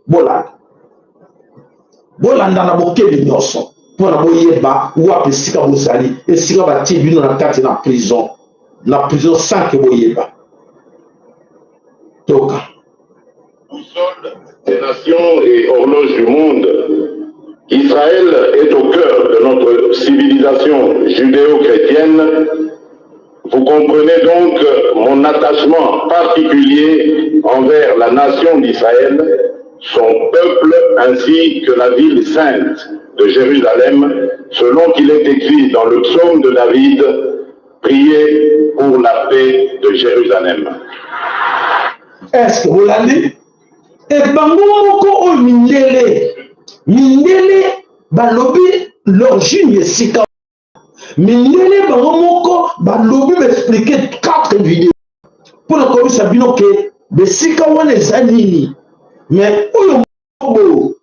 Speaker 1: bolanda na bokele nyonso mpona boyeba wapi esika bozali esika batie bino na kati na prison sans ke boyeba toka.
Speaker 3: Boussole des nations et horloge du monde, Israël est au cœur de notre civilisation judéo-chrétienne. Vous comprenez donc mon attachement particulier envers la nation d'Israël, son peuple ainsi que la ville sainte de Jérusalem, selon qu'il est écrit dans le psaume de David, priez pour la paix de Jérusalem.
Speaker 1: Est-ce que vous l'avez? Et bango moko o mindele balobi l'origine yesika mindele bango moko balobi m'expliquer 4 vidéos pour la komisa bino ke besika wana eza nini mais oyo moko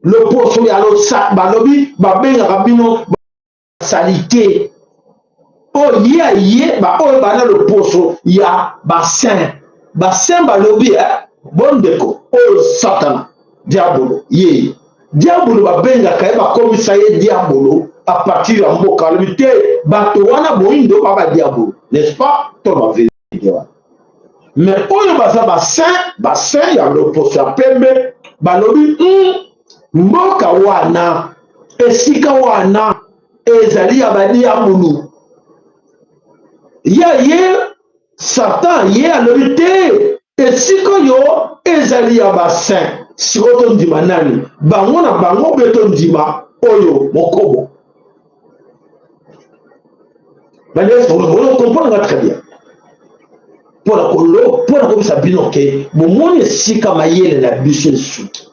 Speaker 1: le poso ya lo sa balobi babengaka bino salité ye ba oyo bana le poso ya bassin balobi bondeko oyo satana diabolo ye diabolo babengaka ye bakomisa ye diabolo à partir ya mboka alobi te bato wana boyindo baba diabolo, n'est-ce pas? To bavérité wana mais oyo baza bassin ya loposo ya pembe balobi mboka wana esika wana ezali ya badiabolo ye Satan ye alobi te esika yo ezali ya bassin siko to ndima nani bango na bango be to ndima oyo mokobo banyes vous comprenez très bien pour la komisa bino ke bomoni esika mayele na biso esuki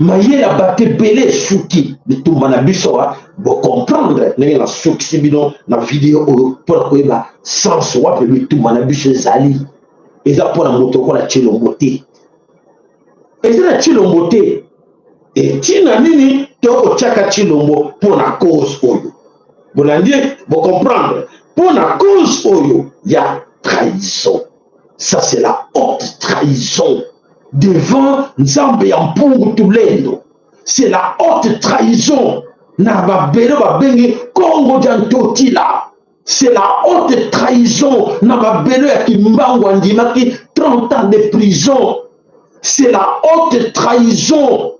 Speaker 1: maye la bate belé suki de tumbana biso bo comprendre ndenge na suki sibino na vidéo pour ko ba sens wa pe tumbana biso zali eza pour la moto ko la chilombo te eza na chilombo te et tina nini to ko chaka chilombo pour la cause oyo bolandi bo comprendre pour la cause oyo ya trahison. Ça c'est la haute trahison devant Nzambe ya mpungu tulendo. C'est la haute trahison na babelo babengi Kongo Jantotila. C'est la haute trahison na babelo ya Kimbangu andimaki 30 ans de prison. C'est la haute trahison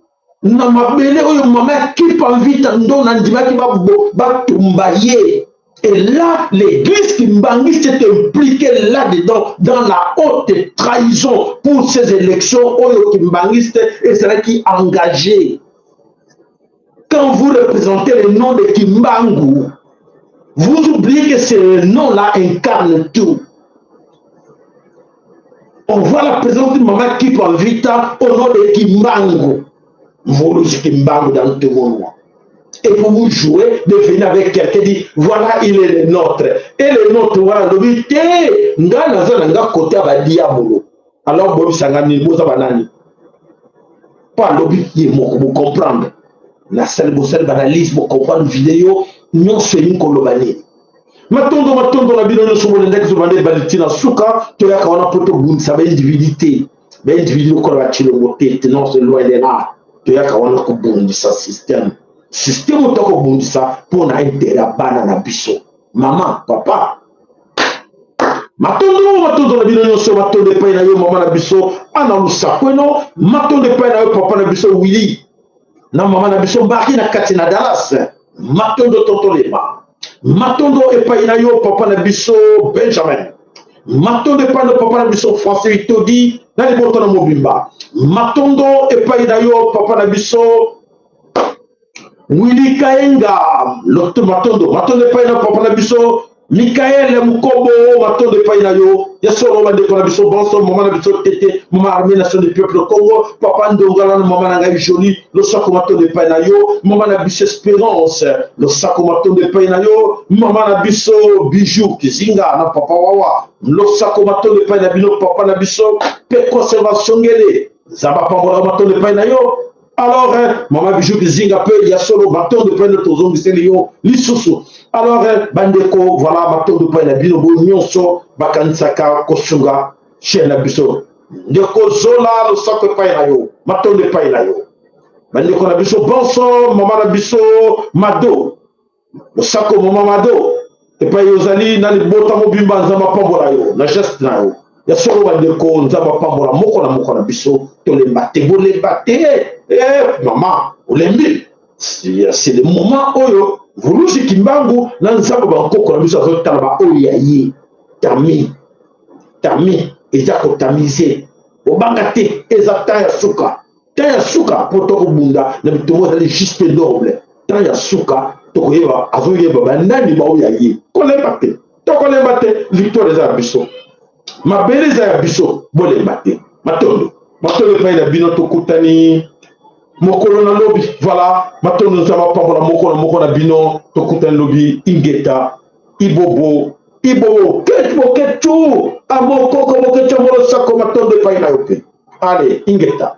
Speaker 1: na mabele oyo mama kipa vita ndo andimaki batumbaye. Et là, l'église Kimbangu s'est impliquée là-dedans, dans la haute trahison pour ces élections. Oyo Kimbanguiste et c'est là qui est engagé. Quand vous représentez le nom de Kimbangu, vous oubliez que ce nom-là incarne tout. On voit la présence de maman qui prend vita au nom de Kimbangu. Vous le Kimbangu dans tout le monde. Et pour vous jouer, de venir avec quelqu'un qui dit voilà, il est le nôtre. Et le nôtre, voilà, le but est nga côté à diabolo. Alors, Bobi Sangani, Bosa Banani. Pas le but qui est vous comprendre. La seule banalise, vous comprendre vidéo, non, c'est une colobanie. Matondo, la bidon sur mon index de Bandé Balitina Souka, tu as qu'on a poto boum, ça va individualité. Mais individu qu'on va tirer le moté, non, c'est loin de là. Tu as qu'on a qu'on boum, ça système. Système au toko bundisa pour na intérêt bana na biso. Maman, papa. Matondo la bino so matondo pa na yo maman na biso ana lusa kweno matondo pa na yo papa na biso Willy. Na maman na biso mbaki na kati na Dallas. Matondo totolema. Matondo e pa na yo papa na biso Benjamin. Matondo pa na papa na biso François Itodi na liboto na mobimba. Matondo e pa na yo papa na biso Willy Kaenga, l'autre matondo paina papa na biso, Mikael Mukobo, matondo paina yo, yasoro mande na biso, bonso, maman na biso tete, maman armée nation du peuple Congo, papa ndongala maman na joli, le sac matondo paina yo, maman na biso espérance, le sac matondo paina yo, maman na biso bijou kizinga na papa wawa, le sac matondo paina bino papa na biso, pe conservation ngele, zaba pambola matondo paina yo. Alors, maman bijou kizinga peu, ya solo bateau de pain de tozong selio, lisusu. Alors, bandeko, voilà, bateau de pain de bino, nyonso, bakansaka, kosunga, chien na biso. Ndeko zola, le sac de pain na yo, bateau de pain na yo. Bandeko na biso, bonso, maman na biso, mado. Le sac de maman mado. Et pas yozali, na li bota mobimba, nzama pambola yo, na geste na yo. Ya solo bandeko, nzama pambola, moko na biso, to le bate, bo le bate. Maman, olembi, c'est le moment où vous nous Kimbangu, nan nzambe bankoko na biso azotala ba oyo ya ye, tami, eza kotamize, obanga te, eza ta ya suka, po toko bunda, na bitongo ezali juste noble, ta ya suka, toko yeba, azoyeba, bandani ba oyo ya ye, kolemba te, tokolemba te, victoire eza ya biso, mabele eza ya biso, bolemba te, matondo pa ina bino tokutani, mokolo na lobi, voilà, matondo nzama pambola moko na bino, tokutani lobi, ingeta, ibobo, ketu, amoko, molo sako matondo pa ina yope. Allez, ingeta.